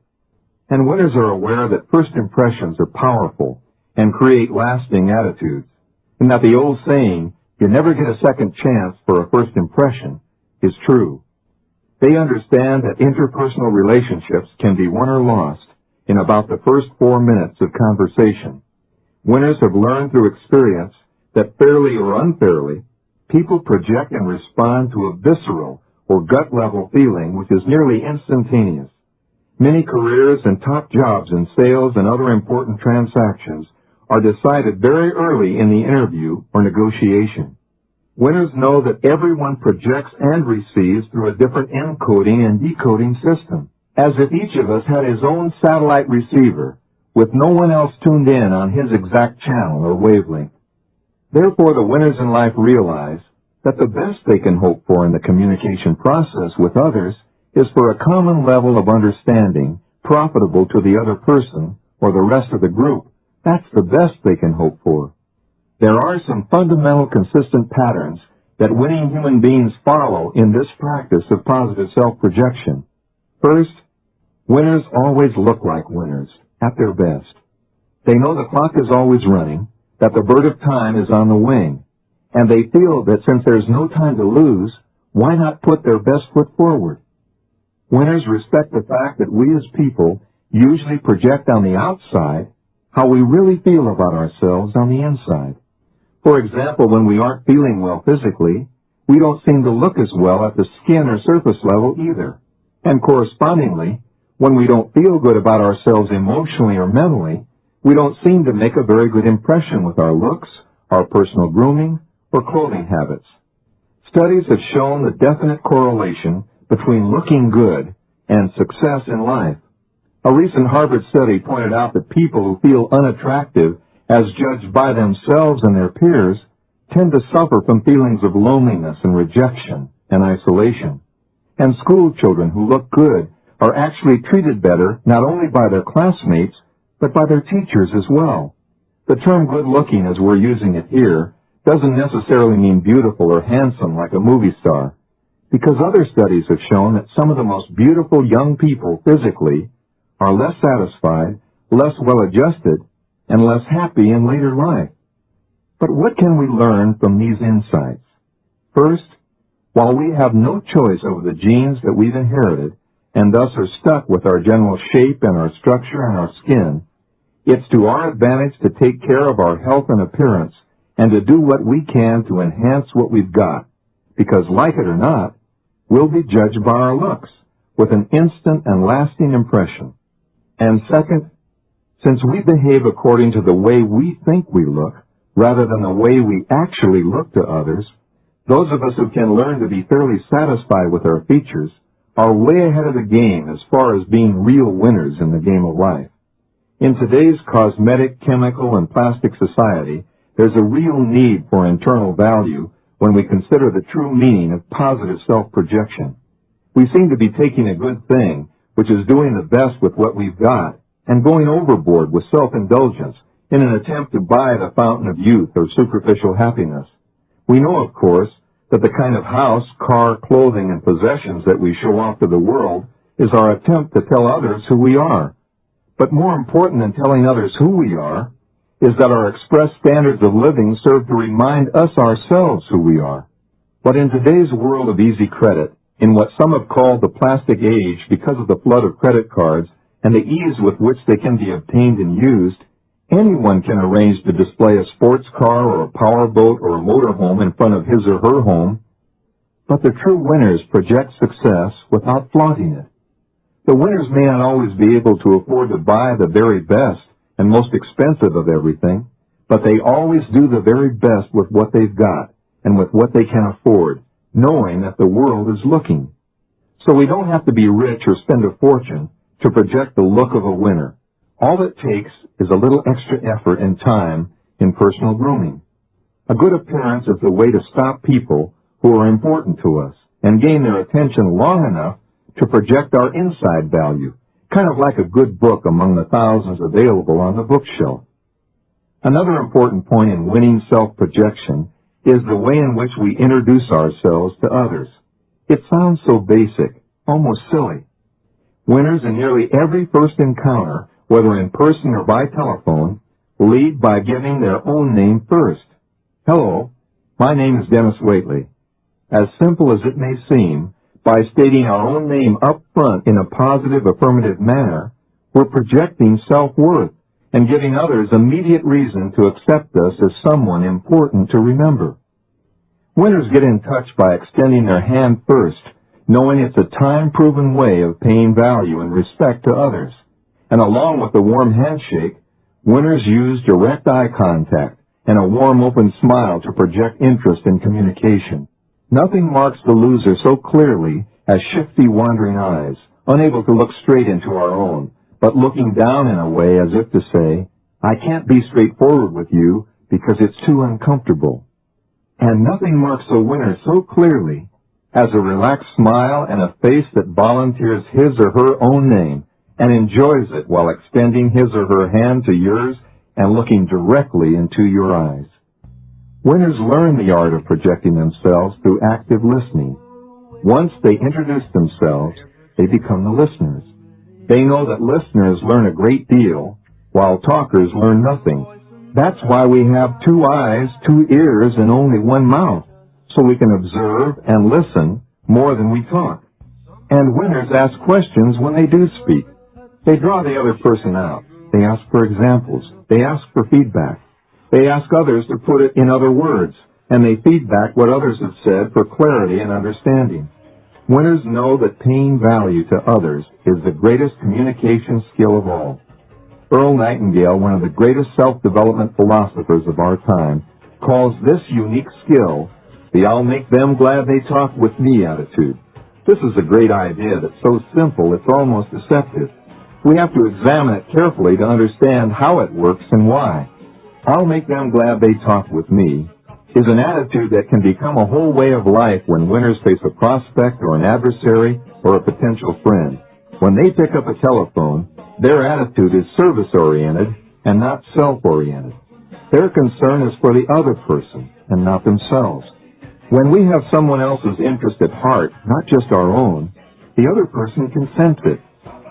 A: And winners are aware that first impressions are powerful and create lasting attitudes, and that the old saying, "You never get a second chance for a first impression," is true. They understand that interpersonal relationships can be won or lost in about the first 4 minutes of conversation. Winners have learned through experience that fairly or unfairly, people project and respond to a visceral or gut-level feeling which is nearly instantaneous. Many careers and top jobs in sales and other important transactions are decided very early in the interview or negotiation. Winners know that everyone projects and receives through a different encoding and decoding system, as if each of us had his own satellite receiver, with no one else tuned in on his exact channel or wavelength. Therefore, the winners in life realize that the best they can hope for in the communication process with others is for a common level of understanding profitable to the other person or the rest of the group. That's the best they can hope for. There are some fundamental consistent patterns that winning human beings follow in this practice of positive self-projection. First, winners always look like winners, at their best. They know the clock is always running, that the bird of time is on the wing, and they feel that since there's no time to lose, why not put their best foot forward? Winners respect the fact that we as people usually project on the outside how we really feel about ourselves on the inside. For example, when we aren't feeling well physically, we don't seem to look as well at the skin or surface level either. And correspondingly, when we don't feel good about ourselves emotionally or mentally, we don't seem to make a very good impression with our looks, our personal grooming, or clothing habits. Studies have shown the definite correlation between looking good and success in life. A recent Harvard study pointed out that people who feel unattractive as judged by themselves and their peers tend to suffer from feelings of loneliness and rejection and isolation. And school children who look good are actually treated better not only by their classmates, but by their teachers as well. The term good-looking, as we're using it here, doesn't necessarily mean beautiful or handsome like a movie star, because other studies have shown that some of the most beautiful young people physically are less satisfied, less well-adjusted, and less happy in later life. But what can we learn from these insights? First, while we have no choice over the genes that we've inherited, and thus are stuck with our general shape and our structure and our skin, it's to our advantage to take care of our health and appearance and to do what we can to enhance what we've got, because like it or not, we'll be judged by our looks with an instant and lasting impression. And second, since we behave according to the way we think we look, rather than the way we actually look to others, those of us who can learn to be fairly satisfied with our features are way ahead of the game as far as being real winners in the game of life. In today's cosmetic, chemical, and plastic society, there's a real need for internal value when we consider the true meaning of positive self-projection. We seem to be taking a good thing, which is doing the best with what we've got, and going overboard with self-indulgence in an attempt to buy the fountain of youth or superficial happiness. We know, of course, that the kind of house, car, clothing, and possessions that we show off to the world is our attempt to tell others who we are. But more important than telling others who we are is that our expressed standards of living serve to remind us ourselves who we are. But in today's world of easy credit, in what some have called the plastic age because of the flood of credit cards and the ease with which they can be obtained and used, anyone can arrange to display a sports car or a powerboat or a motorhome in front of his or her home. But the true winners project success without flaunting it. The winners may not always be able to afford to buy the very best and most expensive of everything, but they always do the very best with what they've got and with what they can afford, knowing that the world is looking. So we don't have to be rich or spend a fortune to project the look of a winner. All it takes is a little extra effort and time in personal grooming. A good appearance is the way to stop people who are important to us and gain their attention long enough to project our inside value, kind of like a good book among the thousands available on the bookshelf. Another important point in winning self-projection is the way in which we introduce ourselves to others. It sounds so basic, almost silly. Winners in nearly every first encounter, whether in person or by telephone, lead by giving their own name first. Hello, my name is Denis Waitley. As simple as it may seem, by stating our own name up front in a positive, affirmative manner, we're projecting self-worth and giving others immediate reason to accept us as someone important to remember. Winners get in touch by extending their hand first, knowing it's a time-proven way of paying value and respect to others. And along with the warm handshake, winners use direct eye contact and a warm, open smile to project interest in communication. Nothing marks the loser so clearly as shifty, wandering eyes, unable to look straight into our own, but looking down in a way as if to say, I can't be straightforward with you because it's too uncomfortable. And nothing marks a winner so clearly as a relaxed smile and a face that volunteers his or her own name and enjoys it while extending his or her hand to yours and looking directly into your eyes. Winners learn the art of projecting themselves through active listening. Once they introduce themselves, they become the listeners. They know that listeners learn a great deal, while talkers learn nothing. That's why we have 2 eyes, 2 ears, and only 1 mouth, so we can observe and listen more than we talk. And winners ask questions when they do speak. They draw the other person out. They ask for examples. They ask for feedback. They ask others to put it in other words, and they feedback what others have said for clarity and understanding. Winners know that paying value to others is the greatest communication skill of all. Earl Nightingale, one of the greatest self-development philosophers of our time, calls this unique skill the I'll make them glad they talk with me attitude. This is a great idea that's so simple it's almost deceptive. We have to examine it carefully to understand how it works and why. I'll make them glad they talk with me is an attitude that can become a whole way of life when winners face a prospect or an adversary or a potential friend. When they pick up a telephone, their attitude is service-oriented and not self-oriented. Their concern is for the other person and not themselves. When we have someone else's interest at heart, not just our own, the other person can sense it.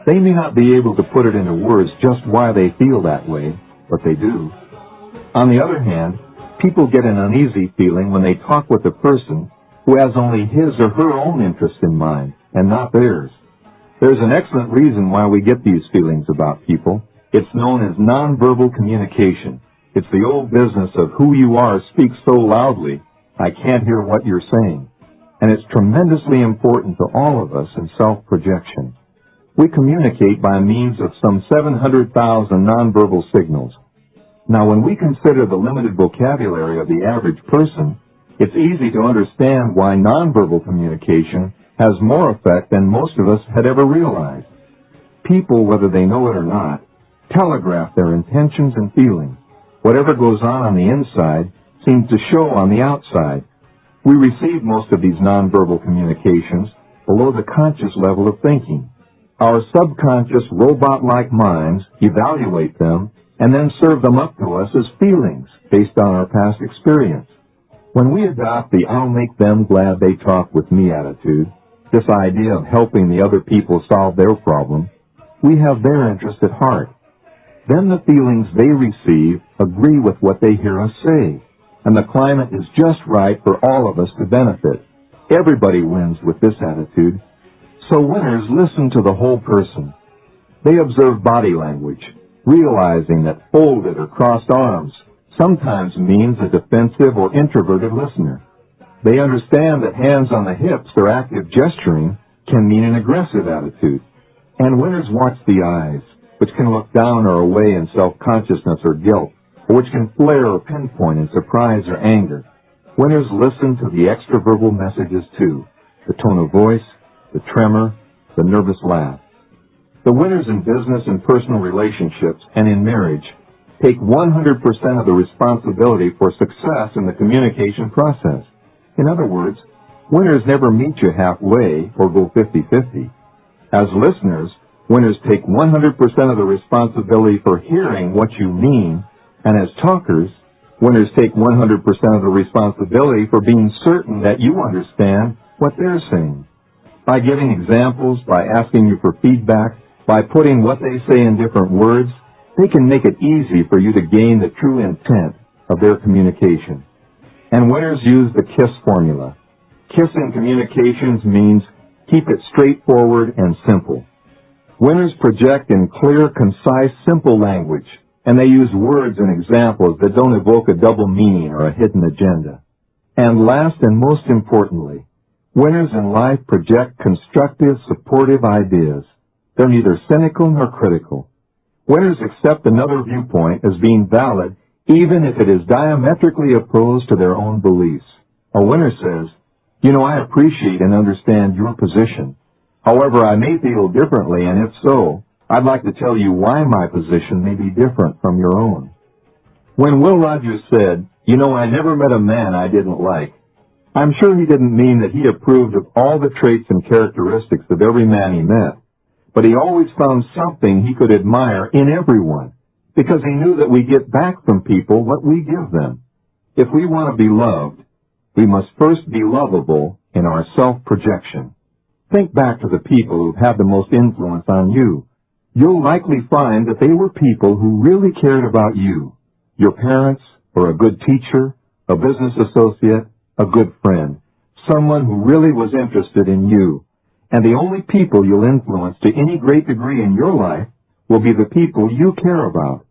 A: They may not be able to put it into words just why they feel that way, but they do. On the other hand, people get an uneasy feeling when they talk with a person who has only his or her own interest in mind and not theirs. There's an excellent reason why we get these feelings about people. It's known as nonverbal communication. It's the old business of who you are speaks so loudly, I can't hear what you're saying. And it's tremendously important to all of us in self-projection. We communicate by means of some 700,000 nonverbal signals. Now, when we consider the limited vocabulary of the average person, it's easy to understand why nonverbal communication has more effect than most of us had ever realized. People, whether they know it or not, telegraph their intentions and feelings. Whatever goes on the inside seems to show on the outside. We receive most of these nonverbal communications below the conscious level of thinking. Our subconscious robot-like minds evaluate them and then serve them up to us as feelings based on our past experience. When we adopt the I'll make them glad they talk with me attitude, this idea of helping the other people solve their problem, we have their interest at heart. Then the feelings they receive agree with what they hear us say, and the climate is just right for all of us to benefit. Everybody wins with this attitude. So winners listen to the whole person. They observe body language, realizing that folded or crossed arms sometimes means a defensive or introverted listener. They understand that hands on the hips or active gesturing can mean an aggressive attitude. And winners watch the eyes, which can look down or away in self-consciousness or guilt, or which can flare or pinpoint in surprise or anger. Winners listen to the extraverbal messages too, the tone of voice, the tremor, the nervous laugh. The winners in business and personal relationships and in marriage take 100% of the responsibility for success in the communication process. In other words, winners never meet you halfway or go 50-50. As listeners, winners take 100% of the responsibility for hearing what you mean, and as talkers, winners take 100% of the responsibility for being certain that you understand what they're saying. By giving examples, by asking you for feedback, by putting what they say in different words, they can make it easy for you to gain the true intent of their communication. And winners use the KISS formula. KISS in communications means keep it straightforward and simple. Winners project in clear, concise, simple language, and they use words and examples that don't evoke a double meaning or a hidden agenda. And last and most importantly, winners in life project constructive, supportive ideas. They're neither cynical nor critical. Winners accept another viewpoint as being valid even if it is diametrically opposed to their own beliefs. A winner says, I appreciate and understand your position. However, I may feel differently, and if so, I'd like to tell you why my position may be different from your own. When Will Rogers said, I never met a man I didn't like, I'm sure he didn't mean that he approved of all the traits and characteristics of every man he met, but he always found something he could admire in everyone, because he knew that we get back from people what we give them. If we want to be loved, we must first be lovable in our self-projection. Think back to the people who've had the most influence on you. You'll likely find that they were people who really cared about you. Your parents, or a good teacher, a business associate, a good friend, someone who really was interested in you. And the only people you'll influence to any great degree in your life will be the people you care about.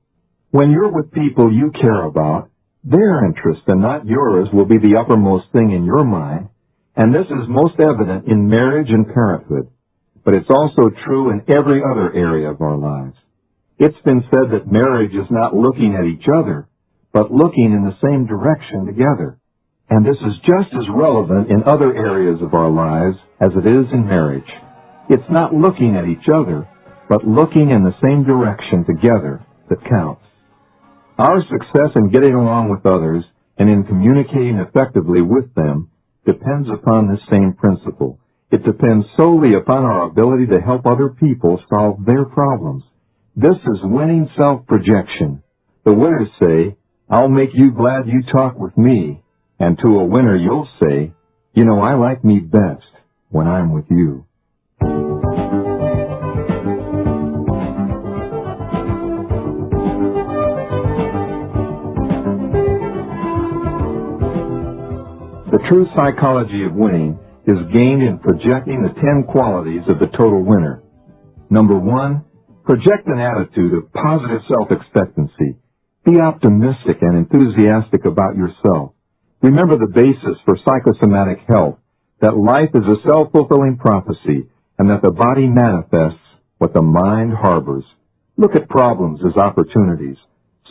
A: When you're with people you care about, their interest and not yours will be the uppermost thing in your mind, and this is most evident in marriage and parenthood. But it's also true in every other area of our lives. It's been said that marriage is not looking at each other, but looking in the same direction together. And this is just as relevant in other areas of our lives as it is in marriage. It's not looking at each other, but looking in the same direction together that counts. Our success in getting along with others and in communicating effectively with them depends upon this same principle. It depends solely upon our ability to help other people solve their problems. This is winning self-projection. The winners say, I'll make you glad you talk with me. And to a winner you'll say, I like me best when I'm with you. The true psychology of winning is gained in projecting the 10 qualities of the total winner. Number 1, project an attitude of positive self-expectancy. Be optimistic and enthusiastic about yourself. Remember the basis for psychosomatic health, that life is a self-fulfilling prophecy and that the body manifests what the mind harbors. Look at problems as opportunities.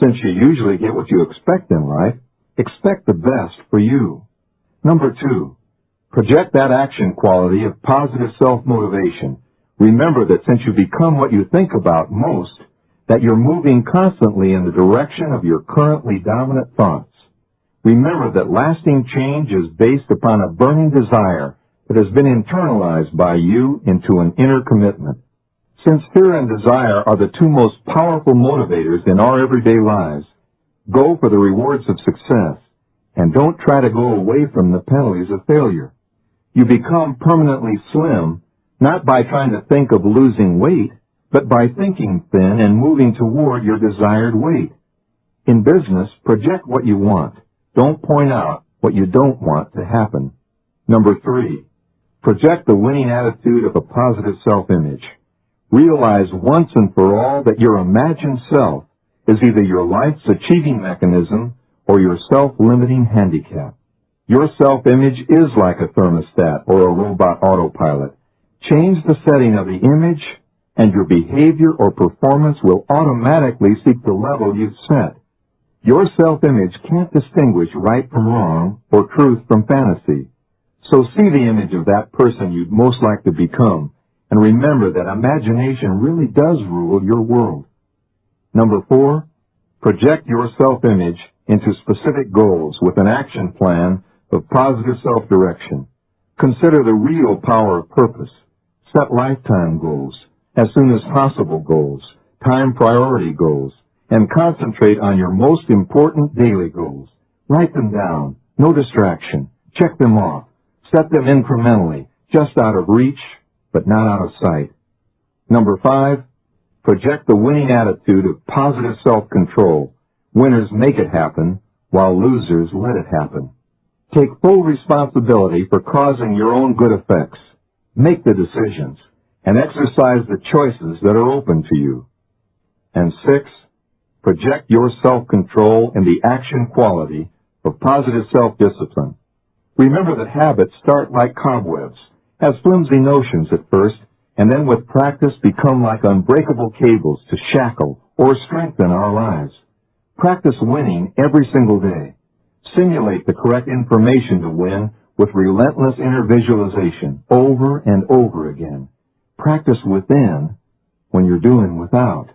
A: Since you usually get what you expect in life, expect the best for you. Number 2, project that action quality of positive self-motivation. Remember that since you become what you think about most, that you're moving constantly in the direction of your currently dominant thoughts. Remember that lasting change is based upon a burning desire that has been internalized by you into an inner commitment. Since fear and desire are the two most powerful motivators in our everyday lives, go for the rewards of success and don't try to go away from the penalties of failure. You become permanently slim not by trying to think of losing weight, but by thinking thin and moving toward your desired weight. In business, project what you want. Don't point out what you don't want to happen. Number 3, project the winning attitude of a positive self-image. Realize once and for all that your imagined self is either your life's achieving mechanism or your self-limiting handicap. Your self-image is like a thermostat or a robot autopilot. Change the setting of the image, and your behavior or performance will automatically seek the level you've set. Your self-image can't distinguish right from wrong or truth from fantasy. So see the image of that person you'd most like to become, and remember that imagination really does rule your world. Number 4, project your self-image into specific goals with an action plan of positive self-direction. Consider the real power of purpose. Set lifetime goals, as soon as possible goals, time priority goals, and concentrate on your most important daily goals. Write them down, no distraction. Check them off. Set them incrementally, just out of reach, but not out of sight. Number 5, project the winning attitude of positive self-control. Winners make it happen, while losers let it happen. Take full responsibility for causing your own good effects. Make the decisions, and exercise the choices that are open to you. And 6, project your self-control in the action quality of positive self-discipline. Remember that habits start like cobwebs, as flimsy notions at first, and then with practice become like unbreakable cables to shackle or strengthen our lives. Practice winning every single day. Simulate the correct information to win with relentless inner visualization over and over again. Practice within when you're doing without.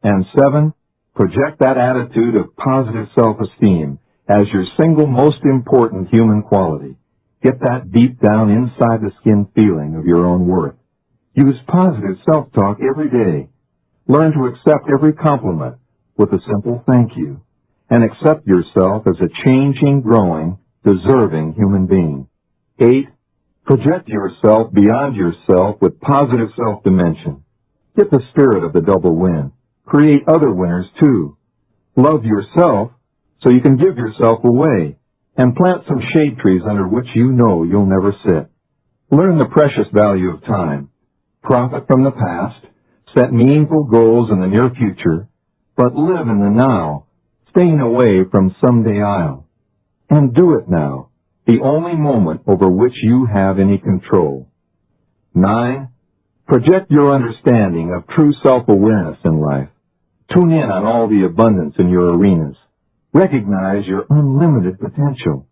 A: And 7, project that attitude of positive self-esteem as your single most important human quality. Get that deep down inside the skin feeling of your own worth. Use positive self-talk every day. Learn to accept every compliment with a simple thank you, and accept yourself as a changing, growing, deserving human being. 8, project yourself beyond yourself with positive self-dimension. Get the spirit of the double win. Create other winners too. Love yourself so you can give yourself away, and plant some shade trees under which you know you'll never sit. Learn the precious value of time. Profit from the past. Set meaningful goals in the near future, but live in the now, staying away from someday I'll. And do it now, the only moment over which you have any control. 9, project your understanding of true self-awareness in life. Tune in on all the abundance in your arenas. Recognize your unlimited potential.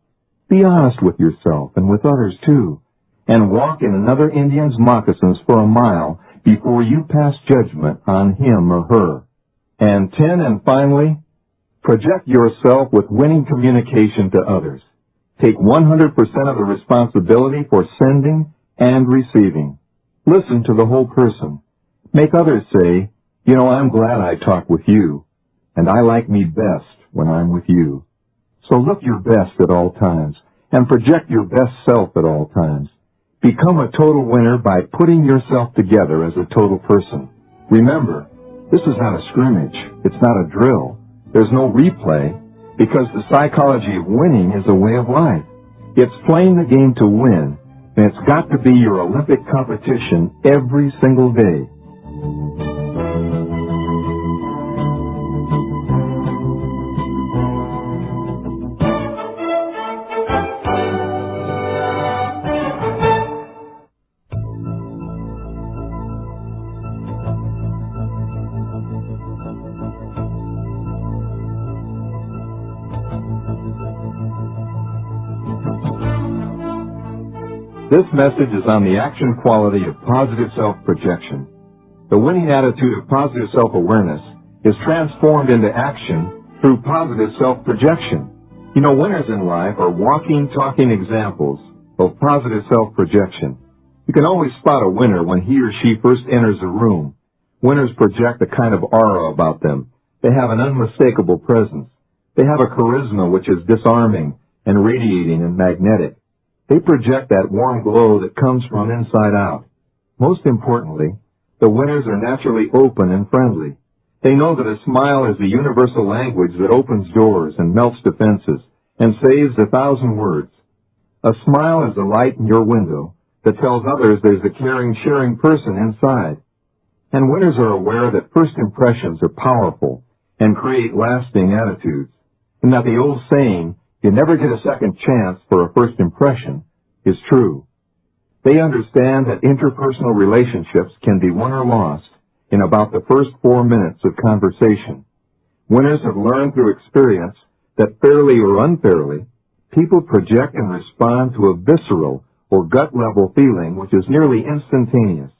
A: Be honest with yourself and with others too, and walk in another Indian's moccasins for a mile before you pass judgment on him or her. And 10, and finally, project yourself with winning communication to others. Take 100% of the responsibility for sending and receiving. Listen to the whole person. Make others say, you know, I'm glad I talked with you, and I like me best when I'm with you. So look your best at all times, and project your best self at all times. Become a total winner by putting yourself together as a total person. Remember, this is not a scrimmage. It's not a drill. There's no replay, because the psychology of winning is a way of life. It's playing the game to win, and it's got to be your Olympic competition every single day. This message is on the action quality of positive self-projection. The winning attitude of positive self-awareness is transformed into action through positive self-projection. You know, winners in life are walking, talking examples of positive self-projection. You can always spot a winner when he or she first enters a room. Winners project a kind of aura about them. They have an unmistakable presence. They have a charisma which is disarming and radiating and magnetic. They project that warm glow that comes from inside out. Most importantly, the winners are naturally open and friendly. They know that a smile is the universal language that opens doors and melts defenses and saves 1,000 words. A smile is a light in your window that tells others there's a caring, sharing person inside. And winners are aware that first impressions are powerful and create lasting attitudes, and that the old saying, you never get a second chance for a first impression, is true. They understand that interpersonal relationships can be won or lost in about the first 4 minutes of conversation. Winners have learned through experience that fairly or unfairly, people project and respond to a visceral or gut-level feeling which is nearly instantaneous.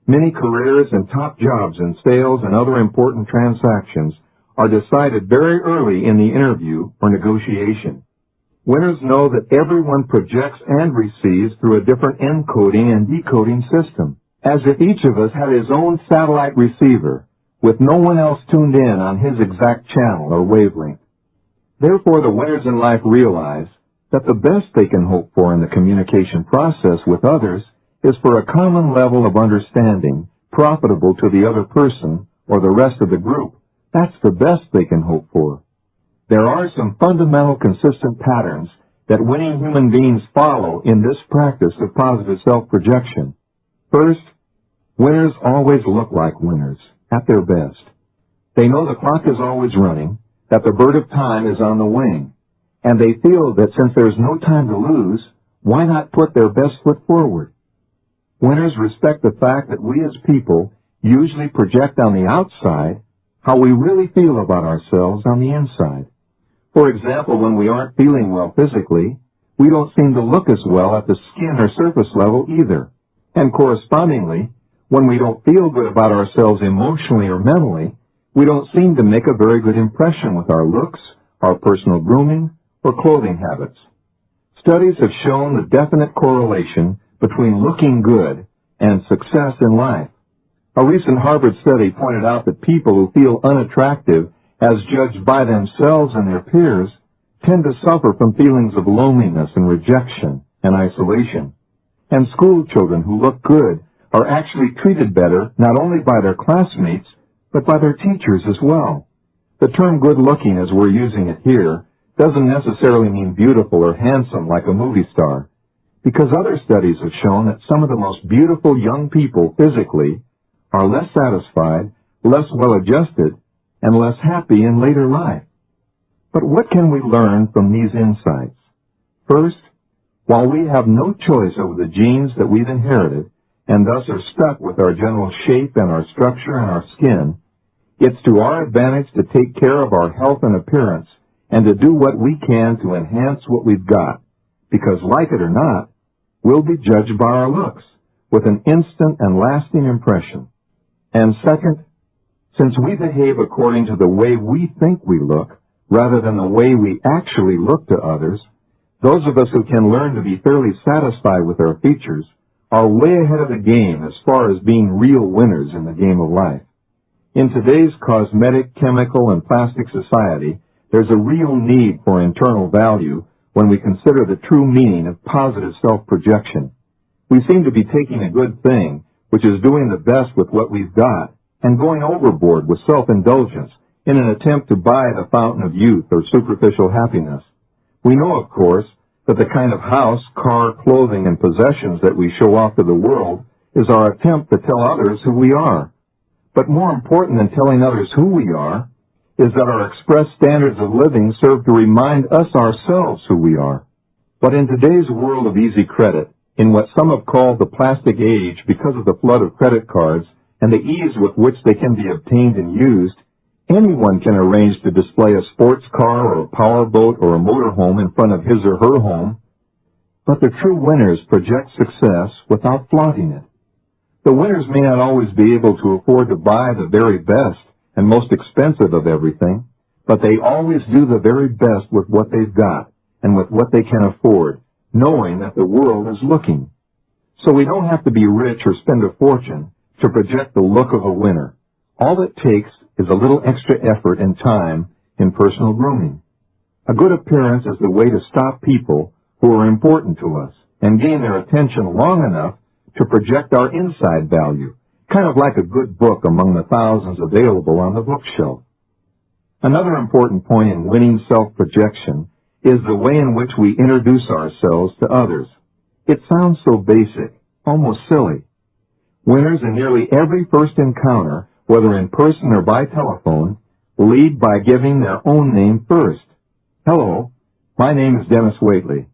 A: Many careers and top jobs in sales and other important transactions are decided very early in the interview or negotiation. Winners know that everyone projects and receives through a different encoding and decoding system, as if each of us had his own satellite receiver, with no one else tuned in on his exact channel or wavelength. Therefore, the winners in life realize that the best they can hope for in the communication process with others is for a common level of understanding profitable to the other person or the rest of the group. That's the best they can hope for. There are some fundamental consistent patterns that winning human beings follow in this practice of positive self-projection. First, winners always look like winners, at their best. They know the clock is always running, that the bird of time is on the wing, and they feel that since there's no time to lose, why not put their best foot forward? Winners respect the fact that we as people usually project on the outside how we really feel about ourselves on the inside. For example, when we aren't feeling well physically, we don't seem to look as well at the skin or surface level either. And correspondingly, when we don't feel good about ourselves emotionally or mentally, we don't seem to make a very good impression with our looks, our personal grooming, or clothing habits. Studies have shown the definite correlation between looking good and success in life. A recent Harvard study pointed out that people who feel unattractive as judged by themselves and their peers tend to suffer from feelings of loneliness and rejection and isolation. And school children who look good are actually treated better not only by their classmates, but by their teachers as well. The term good-looking as we're using it here doesn't necessarily mean beautiful or handsome like a movie star, because other studies have shown that some of the most beautiful young people physically are less satisfied, less well-adjusted, and less happy in later life. But what can we learn from these insights? First, while we have no choice over the genes that we've inherited, and thus are stuck with our general shape and our structure and our skin, it's to our advantage to take care of our health and appearance and to do what we can to enhance what we've got, because like it or not, we'll be judged by our looks with an instant and lasting impression. And second, since we behave according to the way we think we look rather than the way we actually look to others, those of us who can learn to be fairly satisfied with our features are way ahead of the game as far as being real winners in the game of life. In today's cosmetic, chemical, and plastic society, there's a real need for internal value when we consider the true meaning of positive self-projection. We seem to be taking a good thing, which is doing the best with what we've got, and going overboard with self-indulgence in an attempt to buy the fountain of youth or superficial happiness. We know, of course, that the kind of house, car, clothing, and possessions that we show off to the world is our attempt to tell others who we are. But more important than telling others who we are is that our expressed standards of living serve to remind us ourselves who we are. But in today's world of easy credit, in what some have called the plastic age because of the flood of credit cards and the ease with which they can be obtained and used, anyone can arrange to display a sports car or a powerboat or a motorhome in front of his or her home. But the true winners project success without flaunting it. The winners may not always be able to afford to buy the very best and most expensive of everything, but they always do the very best with what they've got and with what they can afford, knowing that the world is looking. So we don't have to be rich or spend a fortune to project the look of a winner. All it takes is a little extra effort and time in personal grooming. A good appearance is the way to stop people who are important to us and gain their attention long enough to project our inside value, kind of like a good book among the thousands available on the bookshelf. Another important point in winning self-projection is the way in which we introduce ourselves to others. It sounds so basic, almost silly. Winners in nearly every first encounter, whether in person or by telephone, lead by giving their own name first. Hello, my name is Denis Waitley.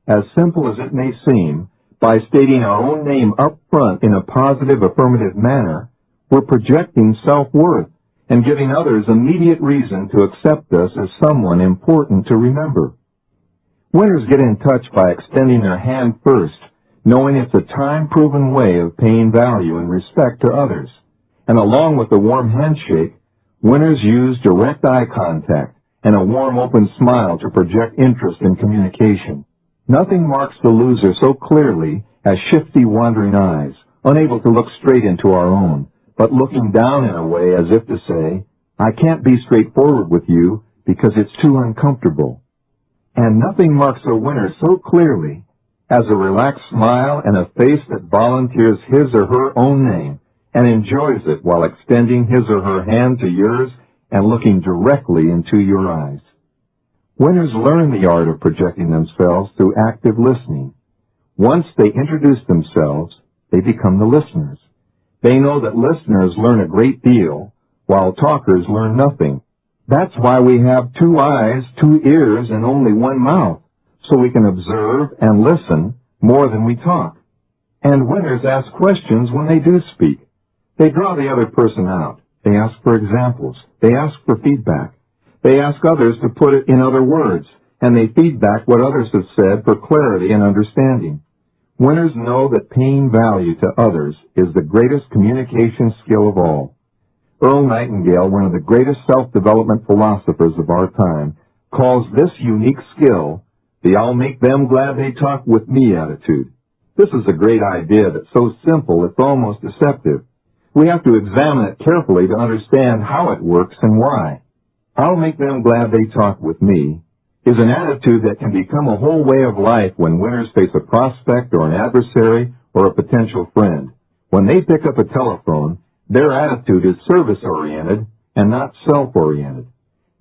A: As simple as it may seem, by stating our own name up front in a positive, affirmative manner, we're projecting self-worth and giving others immediate reason to accept us as someone important to remember. Winners get in touch by extending their hand first, knowing it's a time-proven way of paying value and respect to others. And along with the warm handshake, winners use direct eye contact and a warm, open smile to project interest in communication. Nothing marks the loser so clearly as shifty, wandering eyes, unable to look straight into our own, but looking down in a way as if to say, I can't be straightforward with you because it's too uncomfortable. And nothing marks a winner so clearly as a relaxed smile and a face that volunteers his or her own name and enjoys it while extending his or her hand to yours and looking directly into your eyes. Winners learn the art of projecting themselves through active listening. Once they introduce themselves, they become the listeners. They know that listeners learn a great deal, while talkers learn nothing. That's why we have 2 eyes, 2 ears, and only 1 mouth, so we can observe and listen more than we talk. And winners ask questions when they do speak. They draw the other person out, They ask for examples. They ask for feedback. They ask others to put it in other words, and they feedback what others have said for clarity and understanding. Winners know that paying value to others is the greatest communication skill of all. Earl Nightingale, one of the greatest self-development philosophers of our time, calls this unique skill the "I'll make them glad they talk with me" attitude. This is a great idea that's so simple it's almost deceptive. We have to examine it carefully to understand how it works and why. "I'll make them glad they talk with me" is an attitude that can become a whole way of life when winners face a prospect or an adversary or a potential friend. When they pick up a telephone, their attitude is service-oriented and not self-oriented.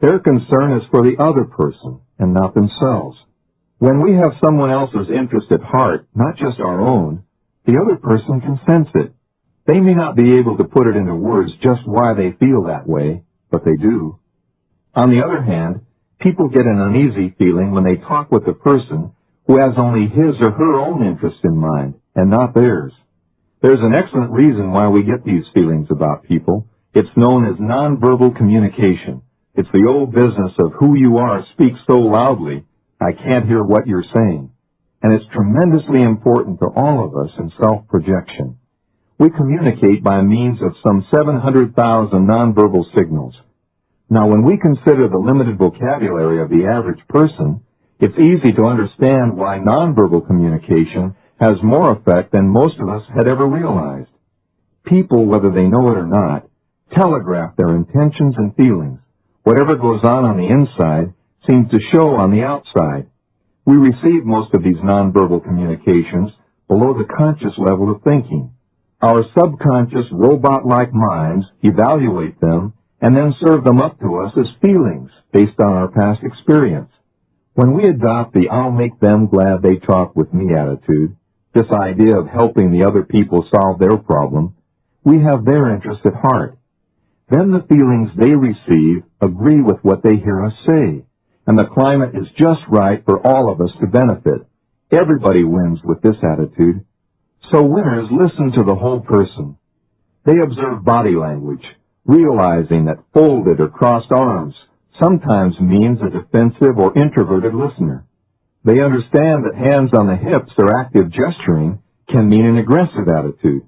A: Their concern is for the other person and not themselves. When we have someone else's interest at heart, not just our own, the other person can sense it. They may not be able to put it into words just why they feel that way, but they do. On the other hand, people get an uneasy feeling when they talk with a person who has only his or her own interest in mind and not theirs. There's an excellent reason why we get these feelings about people. It's known as nonverbal communication. It's the old business of who you are speaks so loudly, I can't hear what you're saying. And it's tremendously important to all of us in self-projection. We communicate by means of some 700,000 nonverbal signals. Now, when we consider the limited vocabulary of the average person, it's easy to understand why nonverbal communication has more effect than most of us had ever realized. People, whether they know it or not, telegraph their intentions and feelings. Whatever goes on the inside seems to show on the outside. We receive most of these nonverbal communications below the conscious level of thinking. Our subconscious robot-like minds evaluate them and then serve them up to us as feelings based on our past experience. When we adopt the "I'll make them glad they talk with me" attitude, this idea of helping the other people solve their problem, we have their interest at heart. Then the feelings they receive agree with what they hear us say, and the climate is just right for all of us to benefit. Everybody wins with this attitude. So winners listen to the whole person. They observe body language, realizing that folded or crossed arms sometimes means a defensive or introverted listener. They understand that hands on the hips or active gesturing can mean an aggressive attitude.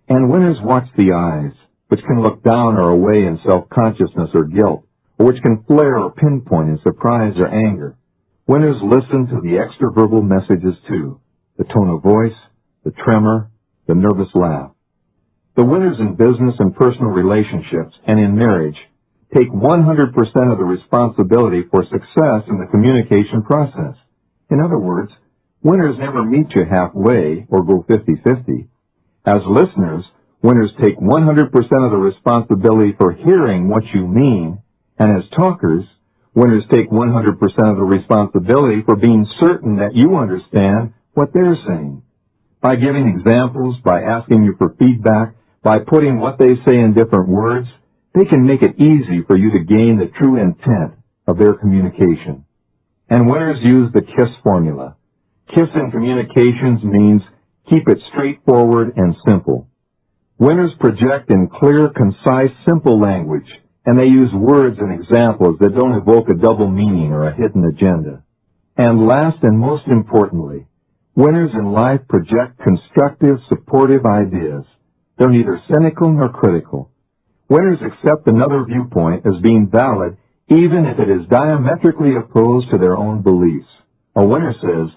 A: And winners watch the eyes, which can look down or away in self-consciousness or guilt, or which can flare or pinpoint in surprise or anger. Winners listen to the extraverbal messages too, the tone of voice, the tremor, the nervous laugh. The winners in business and personal relationships and in marriage take 100% of the responsibility for success in the communication process. In other words, winners never meet you halfway or go 50-50. As listeners, winners take 100% of the responsibility for hearing what you mean, and as talkers, winners take 100% of the responsibility for being certain that you understand what they're saying. By giving examples, by asking you for feedback, by putting what they say in different words, they can make it easy for you to gain the true intent of their communication. And winners use the KISS formula. KISS in communications means keep it straightforward and simple. Winners project in clear, concise, simple language, and they use words and examples that don't evoke a double meaning or a hidden agenda. And last and most importantly, winners in life project constructive, supportive ideas. They're neither cynical nor critical. Winners accept another viewpoint as being valid even if it is diametrically opposed to their own beliefs. A winner says,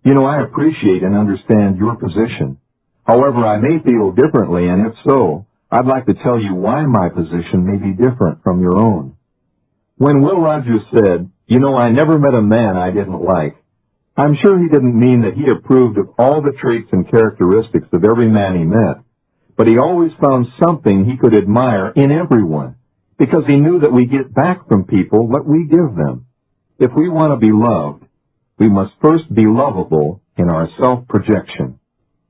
A: I appreciate and understand your position. However, I may feel differently, and if so, I'd like to tell you why my position may be different from your own. When Will Rogers said, I never met a man I didn't like, I'm sure he didn't mean that he approved of all the traits and characteristics of every man he met, but he always found something he could admire in everyone, because he knew that we get back from people what we give them. If we want to be loved, we must first be lovable in our self-projection.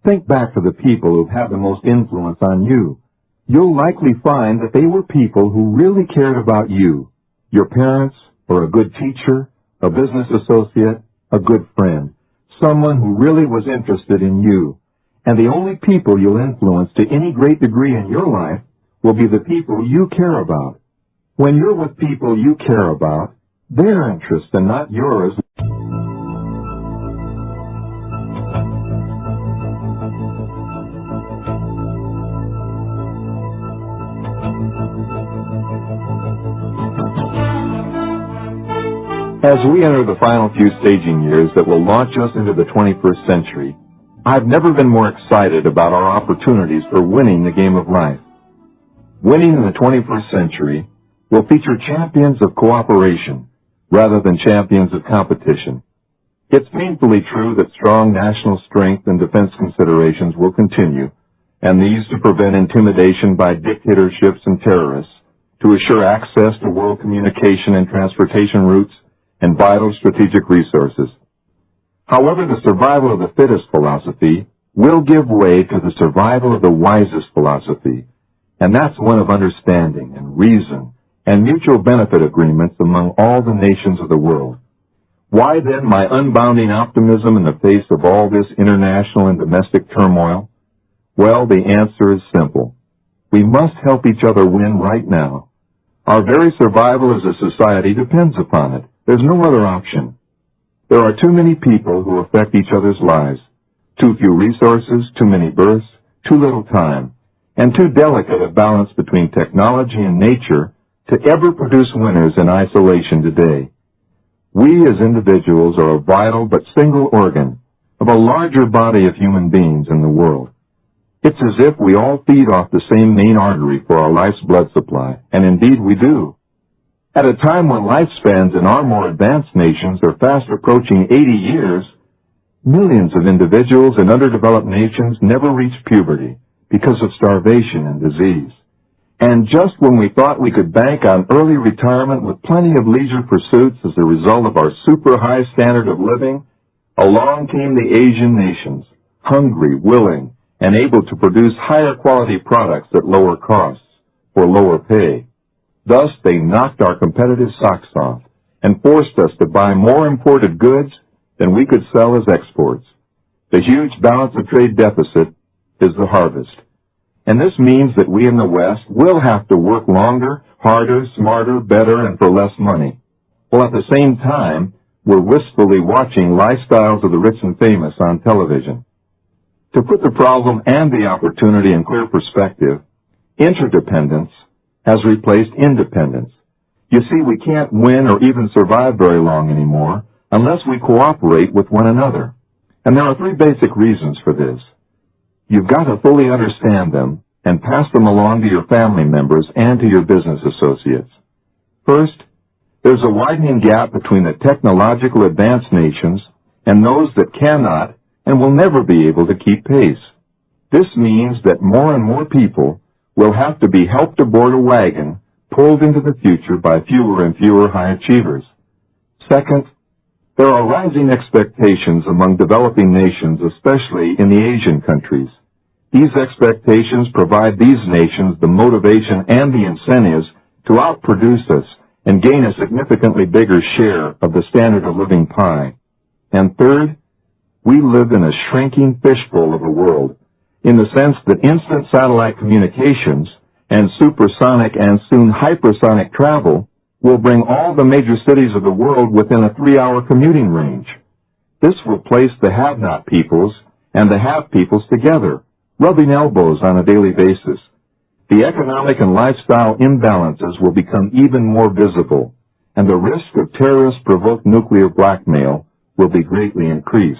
A: Think back to the people who've had the most influence on you. You'll likely find that they were people who really cared about you, your parents, or a good teacher, a business associate, a good friend, someone who really was interested in you. And the only people you'll influence to any great degree in your life will be the people you care about. When you're with people you care about, their interests and not yours. As we enter the final few staging years that will launch us into the 21st century, I've never been more excited about our opportunities for winning the game of life. Winning in the 21st century will feature champions of cooperation rather than champions of competition. It's painfully true that strong national strength and defense considerations will continue, and these to prevent intimidation by dictatorships and terrorists, to assure access to world communication and transportation routes, and vital strategic resources. However, the survival of the fittest philosophy will give way to the survival of the wisest philosophy, and that's one of understanding and reason and mutual benefit agreements among all the nations of the world. Why then my unbounding optimism in the face of all this international and domestic turmoil? Well, the answer is simple. We must help each other win right now. Our very survival as a society depends upon it. There's no other option. There are too many people who affect each other's lives, too few resources, too many births, too little time, and too delicate a balance between technology and nature to ever produce winners in isolation today. We as individuals are a vital but single organ of a larger body of human beings in the world. It's as if we all feed off the same main artery for our life's blood supply, and indeed we do. At a time when lifespans in our more advanced nations are fast approaching 80 years, millions of individuals in underdeveloped nations never reach puberty because of starvation and disease. And just when we thought we could bank on early retirement with plenty of leisure pursuits as a result of our super high standard of living, along came the Asian nations, hungry, willing, and able to produce higher quality products at lower costs for lower pay. Thus, they knocked our competitive socks off and forced us to buy more imported goods than we could sell as exports. The huge balance of trade deficit is the harvest. And this means that we in the West will have to work longer, harder, smarter, better, and for less money. While at the same time, we're wistfully watching lifestyles of the rich and famous on television. To put the problem and the opportunity in clear perspective, interdependence has replaced independence. You see, we can't win or even survive very long anymore unless we cooperate with one another. And there are three basic reasons for this. You've got to fully understand them and pass them along to your family members and to your business associates. First, there's a widening gap between the technological advanced nations and those that cannot and will never be able to keep pace. This means that more and more people will have to be helped aboard a wagon pulled into the future by fewer and fewer high achievers. Second, there are rising expectations among developing nations, especially in the Asian countries. These expectations provide these nations the motivation and the incentives to outproduce us and gain a significantly bigger share of the standard of living pie. And third, we live in a shrinking fishbowl of a world, in the sense that instant satellite communications and supersonic and soon hypersonic travel will bring all the major cities of the world within a 3-hour commuting range. This will place the have-not peoples and the have-peoples together, rubbing elbows on a daily basis. The economic and lifestyle imbalances will become even more visible, and the risk of terrorist-provoked nuclear blackmail will be greatly increased.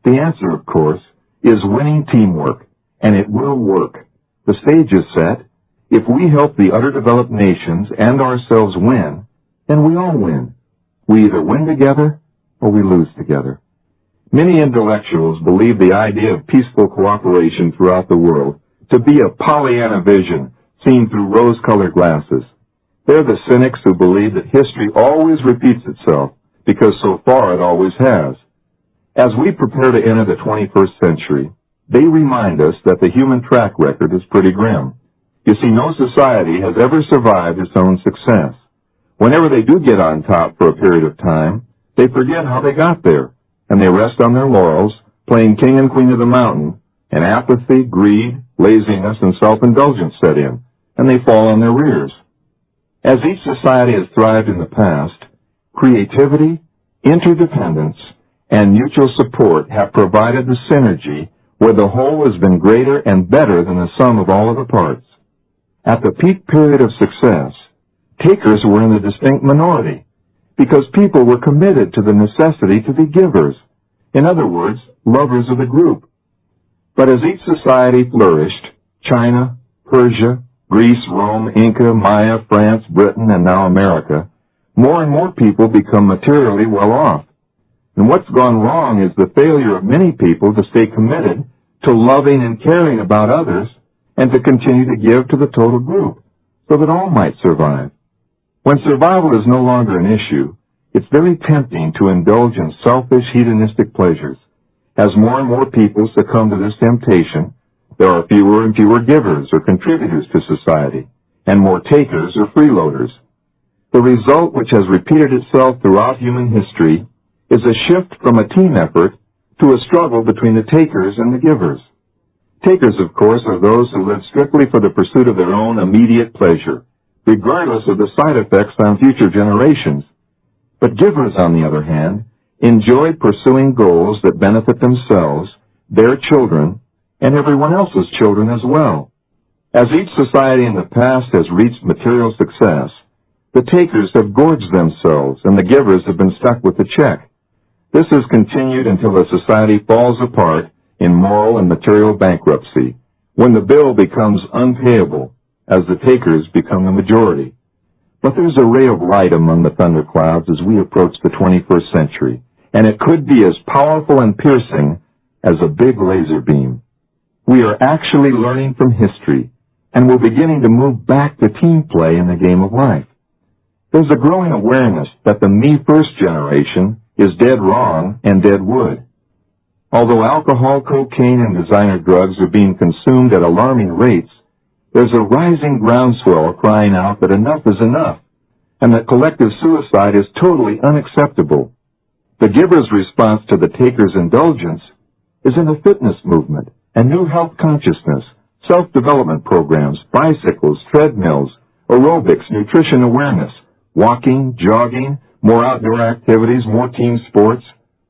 A: The answer, of course, is winning teamwork, and it will work. The stage is set. If we help the underdeveloped nations and ourselves win, then we all win. We either win together or we lose together. Many intellectuals believe the idea of peaceful cooperation throughout the world to be a Pollyanna vision seen through rose-colored glasses. They're the cynics who believe that history always repeats itself because so far it always has. As we prepare to enter the 21st century, they remind us that the human track record is pretty grim. You see, no society has ever survived its own success. Whenever they do get on top for a period of time, they forget how they got there, and they rest on their laurels, playing king and queen of the mountain, and apathy, greed, laziness, and self-indulgence set in, and they fall on their rears. As each society has thrived in the past, creativity, interdependence, and mutual support have provided the synergy where the whole has been greater and better than the sum of all of the parts. At the peak period of success, takers were in the distinct minority because people were committed to the necessity to be givers. In other words, lovers of the group. But as each society flourished, China, Persia, Greece, Rome, Inca, Maya, France, Britain, and now America, more and more people become materially well off. And what's gone wrong is the failure of many people to stay committed to loving and caring about others and to continue to give to the total group so that all might survive. When survival is no longer an issue, it's very tempting to indulge in selfish, hedonistic pleasures. As more and more people succumb to this temptation, there are fewer and fewer givers or contributors to society, and more takers or freeloaders. The result, which has repeated itself throughout human history, is a shift from a team effort to a struggle between the takers and the givers. Takers, of course, are those who live strictly for the pursuit of their own immediate pleasure, regardless of the side effects on future generations. But givers, on the other hand, enjoy pursuing goals that benefit themselves, their children, and everyone else's children as well. As each society in the past has reached material success, the takers have gorged themselves and the givers have been stuck with the check. This has continued until the society falls apart in moral and material bankruptcy, when the bill becomes unpayable as the takers become the majority. But there's a ray of light among the thunderclouds as we approach the 21st century, and it could be as powerful and piercing as a big laser beam. We are actually learning from history, and we're beginning to move back to team play in the game of life. There's a growing awareness that the me-first generation is dead wrong and dead wood. Although alcohol, cocaine, and designer drugs are being consumed at alarming rates, there's a rising groundswell crying out that enough is enough, and that collective suicide is totally unacceptable. The giver's response to the taker's indulgence is in the fitness movement and new health consciousness, self-development programs, bicycles, treadmills, aerobics, nutrition awareness, walking, jogging, more outdoor activities, more team sports,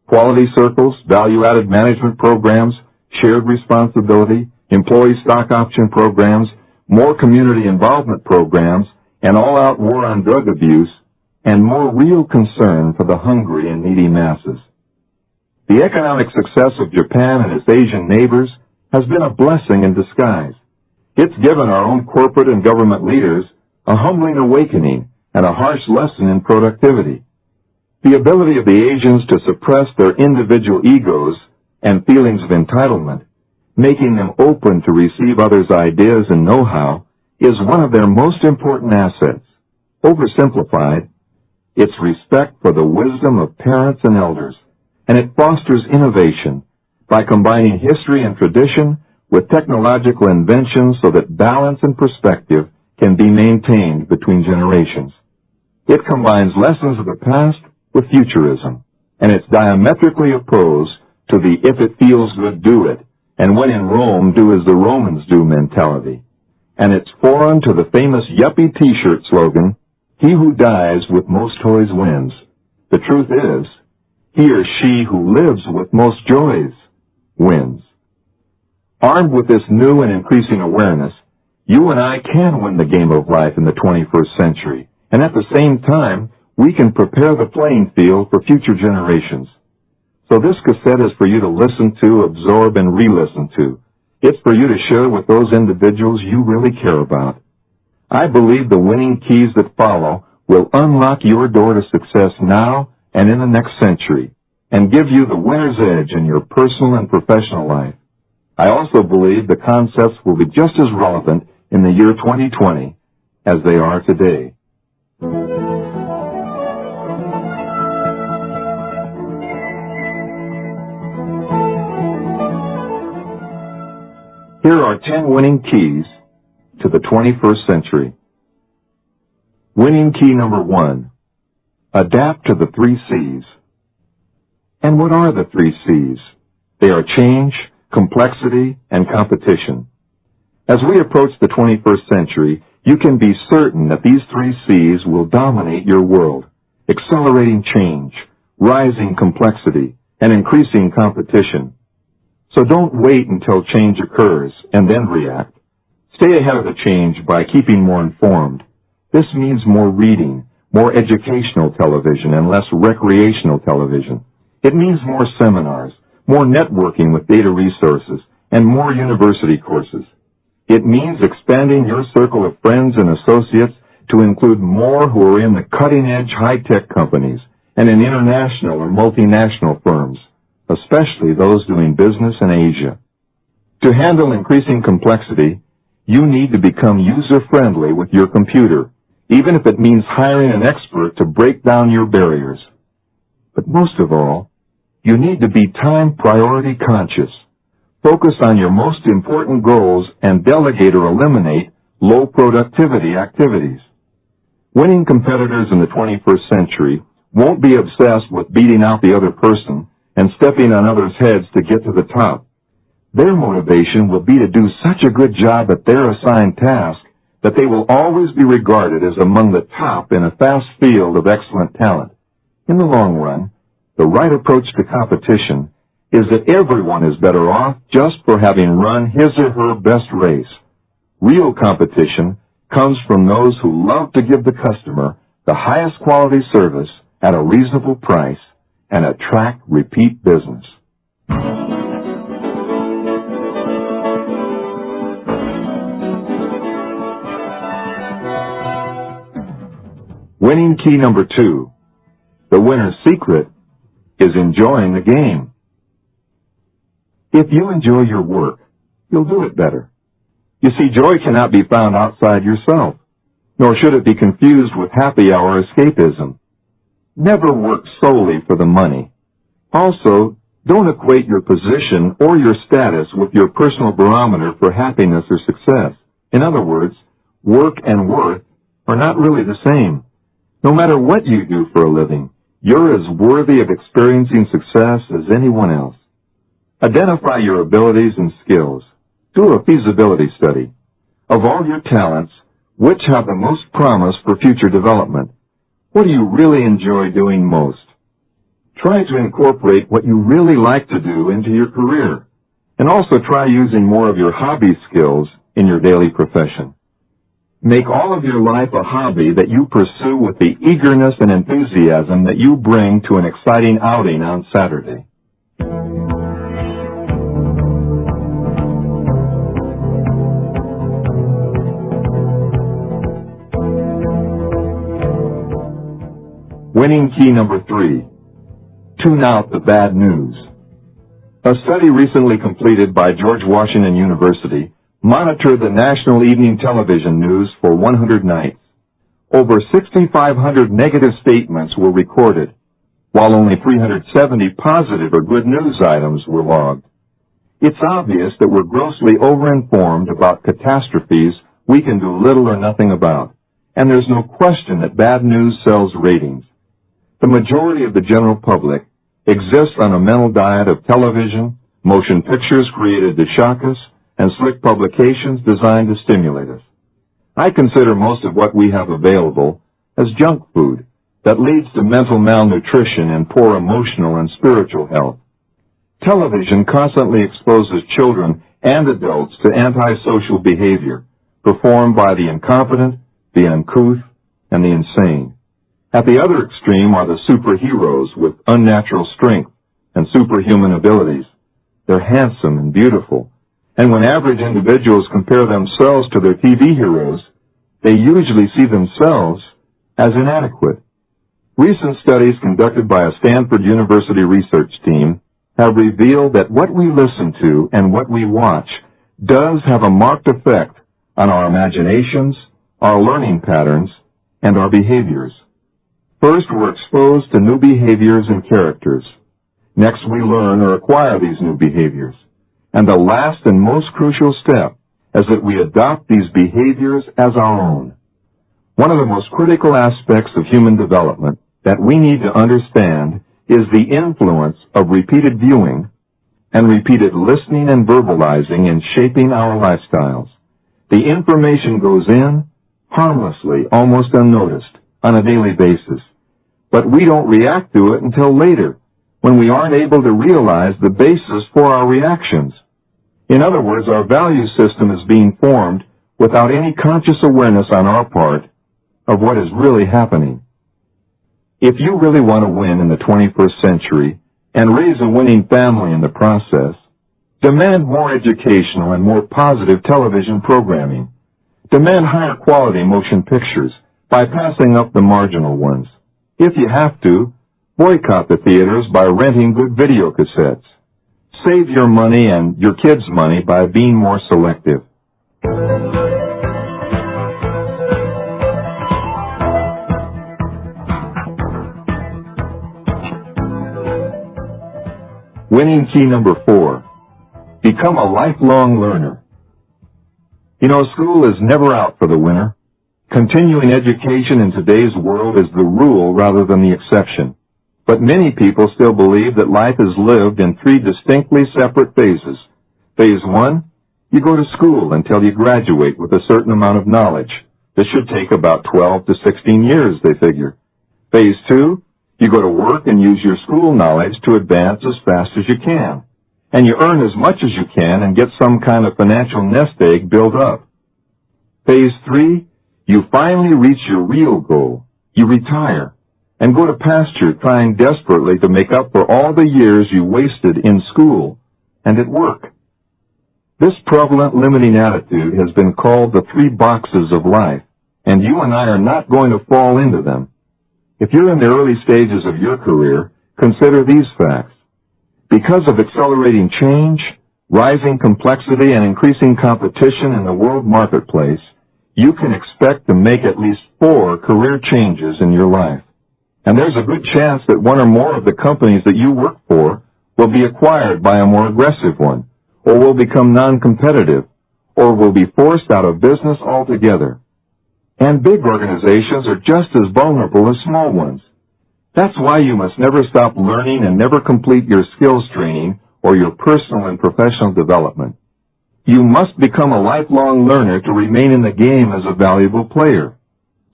A: quality circles, value-added management programs, shared responsibility, employee stock option programs, more community involvement programs, an all-out war on drug abuse, and more real concern for the hungry and needy masses. The economic success of Japan and its Asian neighbors has been a blessing in disguise. It's given our own corporate and government leaders a humbling awakening and a harsh lesson in productivity. The ability of the Asians to suppress their individual egos and feelings of entitlement, making them open to receive others' ideas and know-how, is one of their most important assets. Oversimplified, it's respect for the wisdom of parents and elders, and it fosters innovation by combining history and tradition with technological inventions so that balance and perspective can be maintained between generations. It combines lessons of the past with futurism, and it's diametrically opposed to the if it feels good, do it, and when in Rome, do as the Romans do mentality. And it's foreign to the famous yuppie t-shirt slogan, he who dies with most toys wins. The truth is, he or she who lives with most joys wins. Armed with this new and increasing awareness, you and I can win the game of life in the 21st century, and at the same time, we can prepare the playing field for future generations. So this cassette is for you to listen to, absorb, and re-listen to. It's for you to share with those individuals you really care about. I believe the winning keys that follow will unlock your door to success now and in the next century, and give you the winner's edge in your personal and professional life. I also believe the concepts will be just as relevant in the year 2020 as they are today. Here are 10 winning keys to the 21st century. Winning key number 1, adapt to the 3 C's. And what are the 3 C's? They are change, complexity, and competition. As we approach the 21st century, you can be certain that these 3 C's will dominate your world: accelerating change, rising complexity, and increasing competition. So don't wait until change occurs and then react. Stay ahead of the change by keeping more informed. This means more reading, more educational television, and less recreational television. It means more seminars, more networking with data resources, and more university courses. It means expanding your circle of friends and associates to include more who are in the cutting-edge high-tech companies and in international or multinational firms, especially those doing business in Asia. To handle increasing complexity, you need to become user-friendly with your computer, even if it means hiring an expert to break down your barriers. But most of all, you need to be time priority conscious. Focus on your most important goals and delegate or eliminate low productivity activities. Winning competitors in the 21st century won't be obsessed with beating out the other person and stepping on others' heads to get to the top. Their motivation will be to do such a good job at their assigned task that they will always be regarded as among the top in a vast field of excellent talent. In the long run, the right approach to competition is that everyone is better off just for having run his or her best race. Real competition comes from those who love to give the customer the highest quality service at a reasonable price and attract repeat business. Winning key number 2. The winner's secret is enjoying the game. If you enjoy your work, you'll do it better. You see, joy cannot be found outside yourself, nor should it be confused with happy hour escapism. Never work solely for the money. Also, don't equate your position or your status with your personal barometer for happiness or success. In other words, work and worth are not really the same. No matter what you do for a living, you're as worthy of experiencing success as anyone else. Identify your abilities and skills. Do a feasibility study. Of all your talents, which have the most promise for future development? What do you really enjoy doing most? Try to incorporate what you really like to do into your career, and also try using more of your hobby skills in your daily profession. Make all of your life a hobby that you pursue with the eagerness and enthusiasm that you bring to an exciting outing on Saturday. Winning key number 3. Tune out the bad news. A study recently completed by George Washington University monitored the national evening television news for 100 nights. Over 6,500 negative statements were recorded, while only 370 positive or good news items were logged. It's obvious that we're grossly overinformed about catastrophes we can do little or nothing about, and there's no question that bad news sells ratings. The majority of the general public exists on a mental diet of television, motion pictures created to shock us, and slick publications designed to stimulate us. I consider most of what we have available as junk food that leads to mental malnutrition and poor emotional and spiritual health. Television constantly exposes children and adults to antisocial behavior performed by the incompetent, the uncouth, and the insane. At the other extreme are the superheroes with unnatural strength and superhuman abilities. They're handsome and beautiful, and when average individuals compare themselves to their TV heroes, they usually see themselves as inadequate. Recent studies conducted by a Stanford University research team have revealed that what we listen to and what we watch does have a marked effect on our imaginations, our learning patterns, and our behaviors. First, we're exposed to new behaviors and characters. Next, we learn or acquire these new behaviors. And the last and most crucial step is that we adopt these behaviors as our own. One of the most critical aspects of human development that we need to understand is the influence of repeated viewing and repeated listening and verbalizing in shaping our lifestyles. The information goes in, harmlessly, almost unnoticed, on a daily basis. But we don't react to it until later, when we aren't able to realize the basis for our reactions. In other words, our value system is being formed without any conscious awareness on our part of what is really happening. If you really want to win in the 21st century and raise a winning family in the process, demand more educational and more positive television programming. Demand higher quality motion pictures by passing up the marginal ones. If you have to, boycott the theaters by renting good video cassettes. Save your money and your kids' money by being more selective. Winning key number 4. Become a lifelong learner. You know, school is never out for the winner. Continuing education in today's world is the rule rather than the exception. But many people still believe that life is lived in 3 distinctly separate phases. Phase 1, you go to school until you graduate with a certain amount of knowledge. This should take about 12 to 16 years, they figure. Phase 2, you go to work and use your school knowledge to advance as fast as you can. And you earn as much as you can and get some kind of financial nest egg built up. Phase 3, you finally reach your real goal. You retire and go to pasture trying desperately to make up for all the years you wasted in school and at work. This prevalent limiting attitude has been called the 3 boxes of life, and you and I are not going to fall into them. If you're in the early stages of your career, consider these facts. Because of accelerating change, rising complexity, and increasing competition in the world marketplace, you can expect to make at least 4 career changes in your life. And there's a good chance that one or more of the companies that you work for will be acquired by a more aggressive one, or will become non-competitive, or will be forced out of business altogether. And big organizations are just as vulnerable as small ones. That's why you must never stop learning and never complete your skills training or your personal and professional development. You must become a lifelong learner to remain in the game as a valuable player.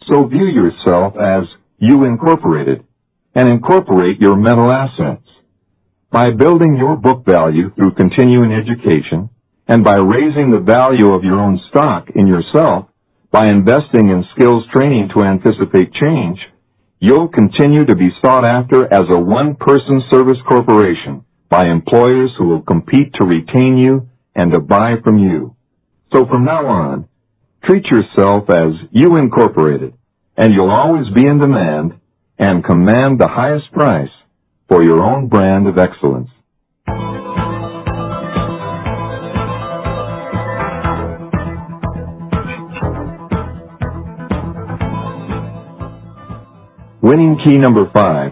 A: So view yourself as you incorporated, and incorporate your mental assets. By building your book value through continuing education, and by raising the value of your own stock in yourself, by investing in skills training to anticipate change, you'll continue to be sought after as a one-person service corporation by employers who will compete to retain you and to buy from you. So from now on, treat yourself as you incorporated, and you'll always be in demand and command the highest price for your own brand of excellence. Winning key number 5,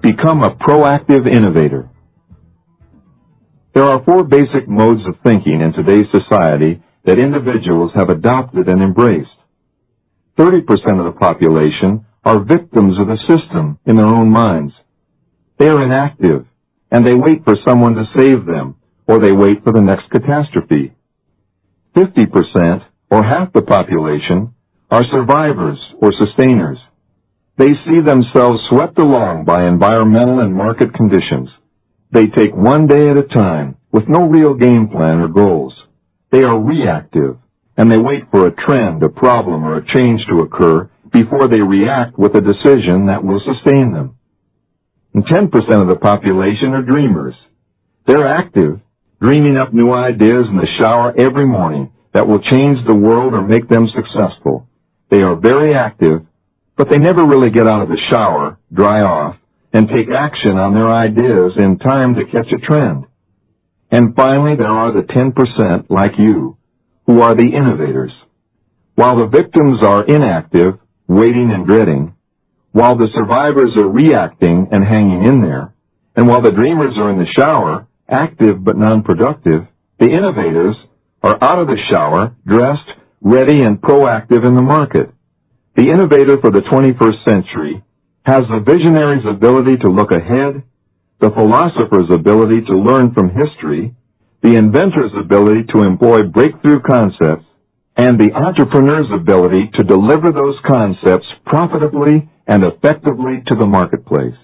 A: become a proactive innovator. There are 4 basic modes of thinking in today's society that individuals have adopted and embraced. 30% of the population are victims of the system in their own minds. They are inactive, and they wait for someone to save them, or they wait for the next catastrophe. 50%, or half the population, are survivors or sustainers. They see themselves swept along by environmental and market conditions. They take one day at a time, with no real game plan or goals. They are reactive, and they wait for a trend, a problem, or a change to occur before they react with a decision that will sustain them. And 10% of the population are dreamers. They're active, dreaming up new ideas in the shower every morning that will change the world or make them successful. They are very active, but they never really get out of the shower, dry off, and take action on their ideas in time to catch a trend. And finally, there are the 10%, like you, who are the innovators. While the victims are inactive, waiting and dreading, while the survivors are reacting and hanging in there, and while the dreamers are in the shower, active but non-productive, the innovators are out of the shower, dressed, ready, and proactive in the market. The innovator for the 21st century has the visionary's ability to look ahead, the philosopher's ability to learn from history, the inventor's ability to employ breakthrough concepts, and the entrepreneur's ability to deliver those concepts profitably and effectively to the marketplace.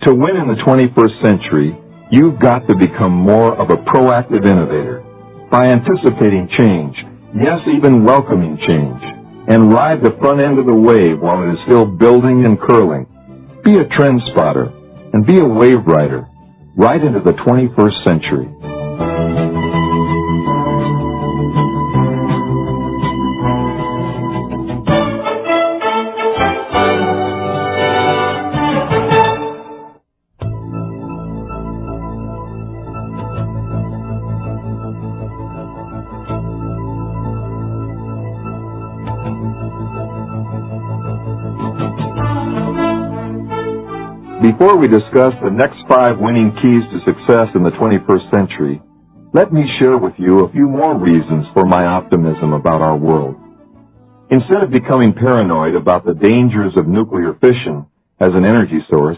A: To win in the 21st century, you've got to become more of a proactive innovator by anticipating change, yes, even welcoming change, and ride the front end of the wave while it is still building and curling. Be a trend spotter and be a wave rider right into the 21st century. Before we discuss the next 5 winning keys to success in the 21st century, let me share with you a few more reasons for my optimism about our world. Instead of becoming paranoid about the dangers of nuclear fission as an energy source,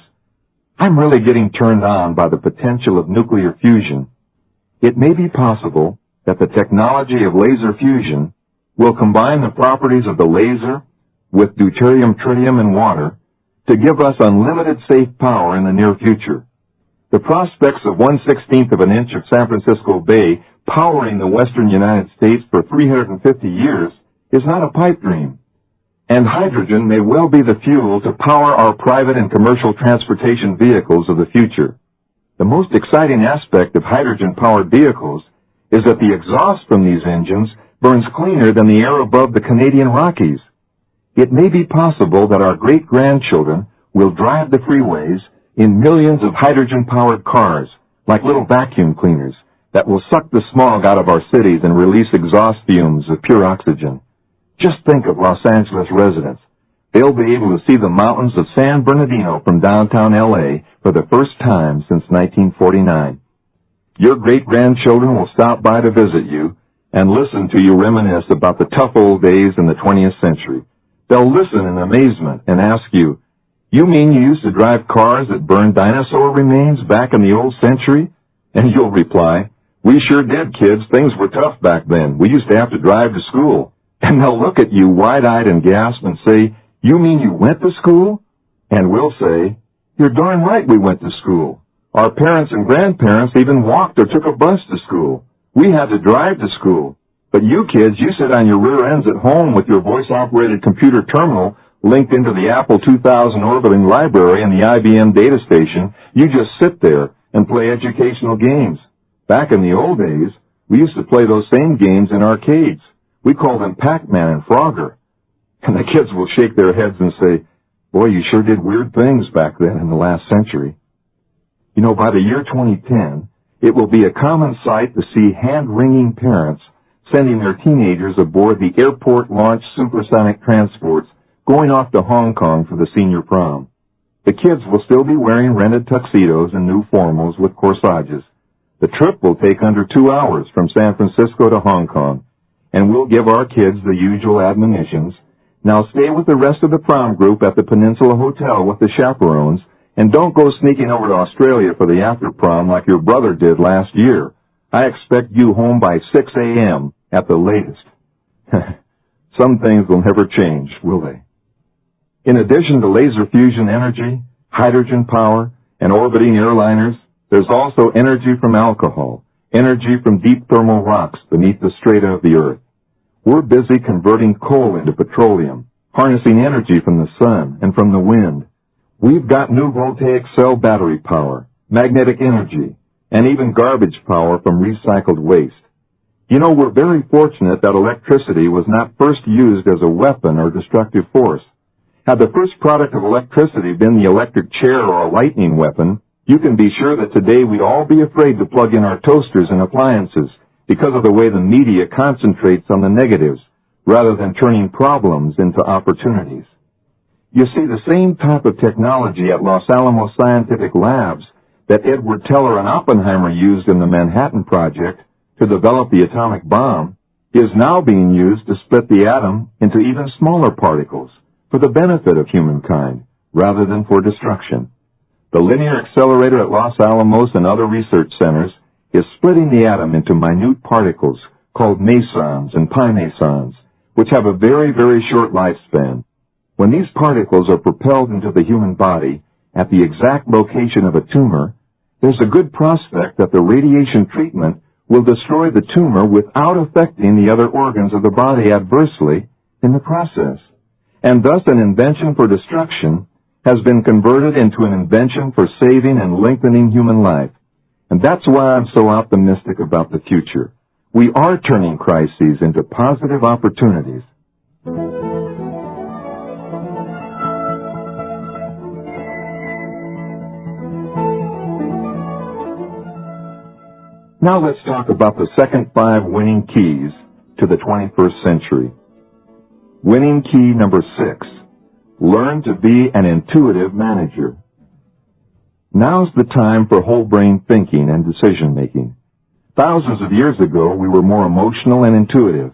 A: I'm really getting turned on by the potential of nuclear fusion. It may be possible that the technology of laser fusion will combine the properties of the laser with deuterium, tritium, and water to give us unlimited safe power in the near future. The prospects of 1/16th of an inch of San Francisco Bay powering the western United States for 350 years is not a pipe dream. And hydrogen may well be the fuel to power our private and commercial transportation vehicles of the future. The most exciting aspect of hydrogen-powered vehicles is that the exhaust from these engines burns cleaner than the air above the Canadian Rockies. It may be possible that our great-grandchildren will drive the freeways in millions of hydrogen-powered cars, like little vacuum cleaners, that will suck the smog out of our cities and release exhaust fumes of pure oxygen. Just think of Los Angeles residents. They'll be able to see the mountains of San Bernardino from downtown L.A. for the first time since 1949. Your great-grandchildren will stop by to visit you and listen to you reminisce about the tough old days in the 20th century. They'll listen in amazement and ask you, "You mean you used to drive cars that burned dinosaur remains back in the old century?" And you'll reply, "We sure did, kids. Things were tough back then. We used to have to drive to school." And they'll look at you wide-eyed and gasp and say, "You mean you went to school?" And we'll say, "You're darn right we went to school. Our parents and grandparents even walked or took a bus to school. We had to drive to school. But you kids, you sit on your rear ends at home with your voice-operated computer terminal linked into the Apple 2000 orbiting library and the IBM data station. You just sit there and play educational games. Back in the old days, we used to play those same games in arcades. We call them Pac-Man and Frogger." And the kids will shake their heads and say, "Boy, you sure did weird things back then in the last century." You know, by the year 2010, it will be a common sight to see hand-wringing parents sending their teenagers aboard the airport-launched supersonic transports going off to Hong Kong for the senior prom. The kids will still be wearing rented tuxedos and new formals with corsages. The trip will take under 2 hours from San Francisco to Hong Kong, and we'll give our kids the usual admonitions. Now stay with the rest of the prom group at the Peninsula Hotel with the chaperones, and don't go sneaking over to Australia for the after-prom like your brother did last year. I expect you home by 6 a.m. at the latest. Some things will never change, will they? In addition to laser fusion energy, hydrogen power, and orbiting airliners, there's also energy from alcohol, energy from deep thermal rocks beneath the strata of the Earth. We're busy converting coal into petroleum, harnessing energy from the sun and from the wind. We've got new voltaic cell battery power, magnetic energy, and even garbage power from recycled waste. You know, we're very fortunate that electricity was not first used as a weapon or destructive force. Had the first product of electricity been the electric chair or a lightning weapon, you can be sure that today we'd all be afraid to plug in our toasters and appliances because of the way the media concentrates on the negatives rather than turning problems into opportunities. You see, the same type of technology at Los Alamos Scientific Labs that Edward Teller and Oppenheimer used in the Manhattan Project to develop the atomic bomb is now being used to split the atom into even smaller particles for the benefit of humankind rather than for destruction. The linear accelerator at Los Alamos and other research centers is splitting the atom into minute particles called mesons and pi mesons, which have a very, very short lifespan. When these particles are propelled into the human body at the exact location of a tumor, there's a good prospect that the radiation treatment will destroy the tumor without affecting the other organs of the body adversely in the process. And thus an invention for destruction has been converted into an invention for saving and lengthening human life. And that's why I'm so optimistic about the future. We are turning crises into positive opportunities. Now let's talk about the second 5 winning keys to the 21st century. Winning key number 6. Learn to be an intuitive manager. Now's the time for whole brain thinking and decision making. Thousands of years ago, we were more emotional and intuitive.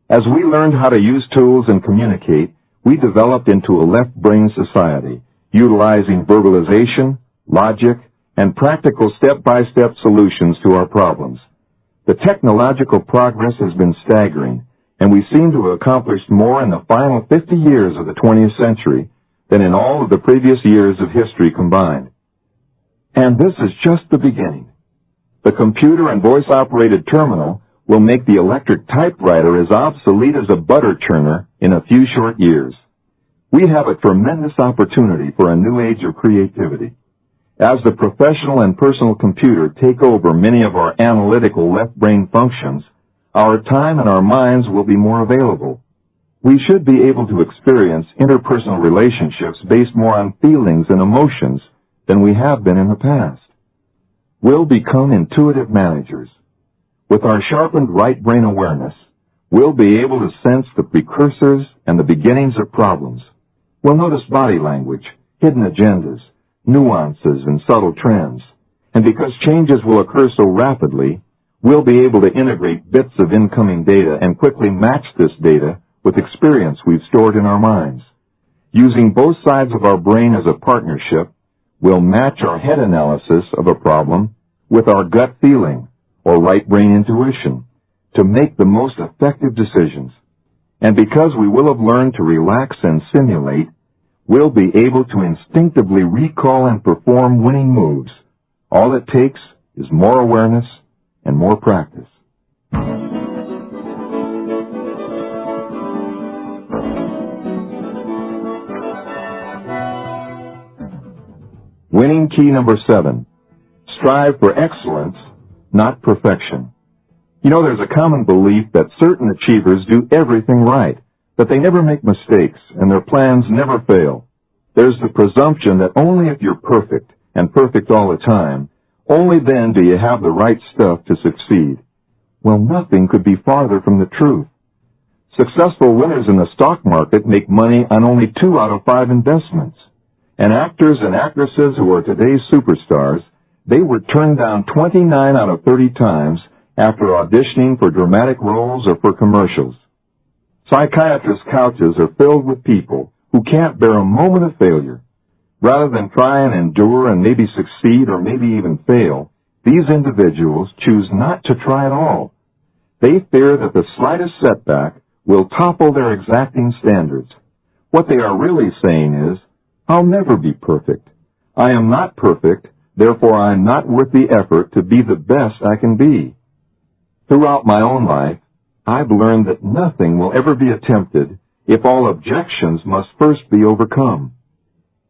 A: As we learned how to use tools and communicate, we developed into a left brain society, utilizing verbalization, logic, and practical step-by-step solutions to our problems. The technological progress has been staggering, and we seem to have accomplished more in the final 50 years of the 20th century than in all of the previous years of history combined. And this is just the beginning. The computer and voice-operated terminal will make the electric typewriter as obsolete as a butter churner in a few short years. We have a tremendous opportunity for a new age of creativity. As the professional and personal computer take over many of our analytical left brain functions, our time and our minds will be more available. We should be able to experience interpersonal relationships based more on feelings and emotions than we have been in the past. We'll become intuitive managers. With our sharpened right brain awareness, we'll be able to sense the precursors and the beginnings of problems. We'll notice body language, hidden agendas, nuances, and subtle trends. And because changes will occur so rapidly, we'll be able to integrate bits of incoming data and quickly match this data with experience we've stored in our minds. Using both sides of our brain as a partnership, we'll match our head analysis of a problem with our gut feeling or right brain intuition to make the most effective decisions. And because we will have learned to relax and simulate, we'll be able to instinctively recall and perform winning moves. All it takes is more awareness and more practice. Winning key number 7. Strive for excellence, not perfection. You know, there's a common belief that certain achievers do everything right, that they never make mistakes and their plans never fail. There's the presumption that only if you're perfect, and perfect all the time, only then do you have the right stuff to succeed. Well, nothing could be farther from the truth. Successful winners in the stock market make money on only 2 out of 5 investments. And actors and actresses who are today's superstars, they were turned down 29 out of 30 times after auditioning for dramatic roles or for commercials. Psychiatrists' couches are filled with people who can't bear a moment of failure. Rather than try and endure and maybe succeed or maybe even fail, these individuals choose not to try at all. They fear that the slightest setback will topple their exacting standards. What they are really saying is, I'll never be perfect. I am not perfect, therefore I am not worth the effort to be the best I can be. Throughout my own life, I've learned that nothing will ever be attempted if all objections must first be overcome.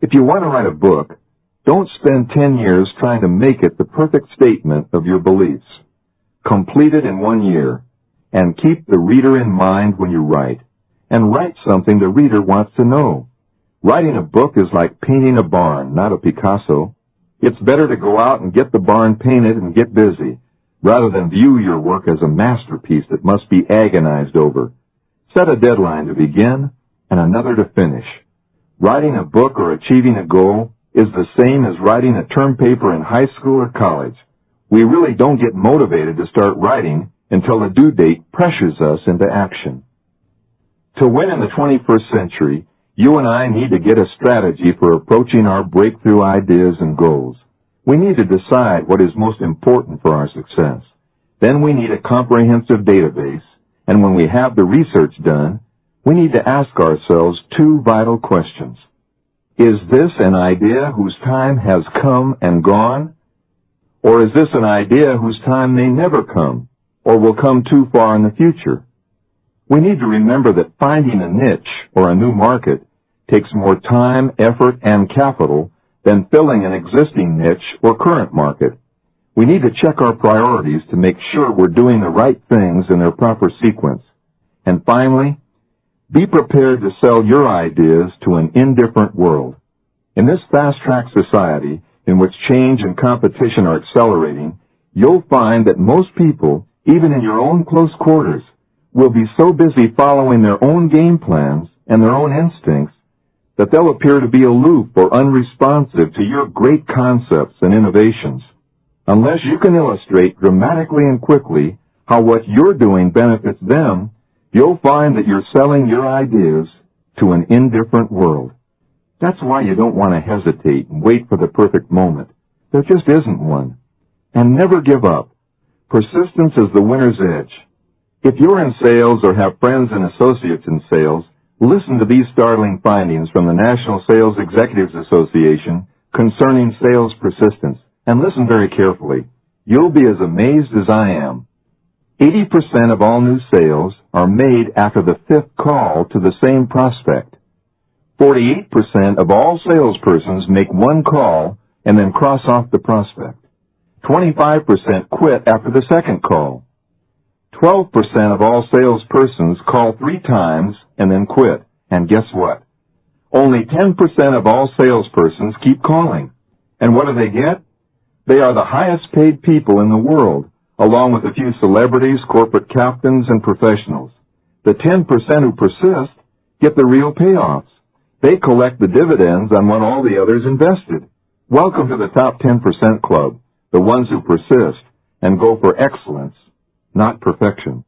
A: If you want to write a book, don't spend 10 years trying to make it the perfect statement of your beliefs. Complete it in 1 year, and keep the reader in mind when you write, and write something the reader wants to know. Writing a book is like painting a barn, not a Picasso. It's better to go out and get the barn painted and get busy, rather than view your work as a masterpiece that must be agonized over. Set a deadline to begin and another to finish. Writing a book or achieving a goal is the same as writing a term paper in high school or college. We really don't get motivated to start writing until the due date pressures us into action. To win in the 21st century, you and I need to get a strategy for approaching our breakthrough ideas and goals. We need to decide what is most important for our success. Then we need a comprehensive database, and when we have the research done, we need to ask ourselves two vital questions. Is this an idea whose time has come and gone? Or is this an idea whose time may never come, or will come too far in the future? We need to remember that finding a niche or a new market takes more time, effort, and capital than filling an existing niche or current market. We need to check our priorities to make sure we're doing the right things in their proper sequence. And finally, be prepared to sell your ideas to an indifferent world. In this fast-track society in which change and competition are accelerating, you'll find that most people, even in your own close quarters, will be so busy following their own game plans and their own instincts that they'll appear to be aloof or unresponsive to your great concepts and innovations. Unless you can illustrate dramatically and quickly how what you're doing benefits them, you'll find that you're selling your ideas to an indifferent world. That's why you don't want to hesitate and wait for the perfect moment. There just isn't one. And never give up. Persistence is the winner's edge. If you're in sales or have friends and associates in sales, listen to these startling findings from the National Sales Executives Association concerning sales persistence, and listen very carefully. You'll be as amazed as I am. 80% of all new sales are made after the fifth call to the same prospect. 48% of all salespersons make one call and then cross off the prospect. 25% quit after the second call. 12% of all salespersons call 3 times and then quit. And guess what? Only 10% of all salespersons keep calling. And what do they get? They are the highest paid people in the world, along with a few celebrities, corporate captains, and professionals. The 10% who persist get the real payoffs. They collect the dividends on what all the others invested. Welcome to the top 10% club, the ones who persist and go for excellence, not perfection.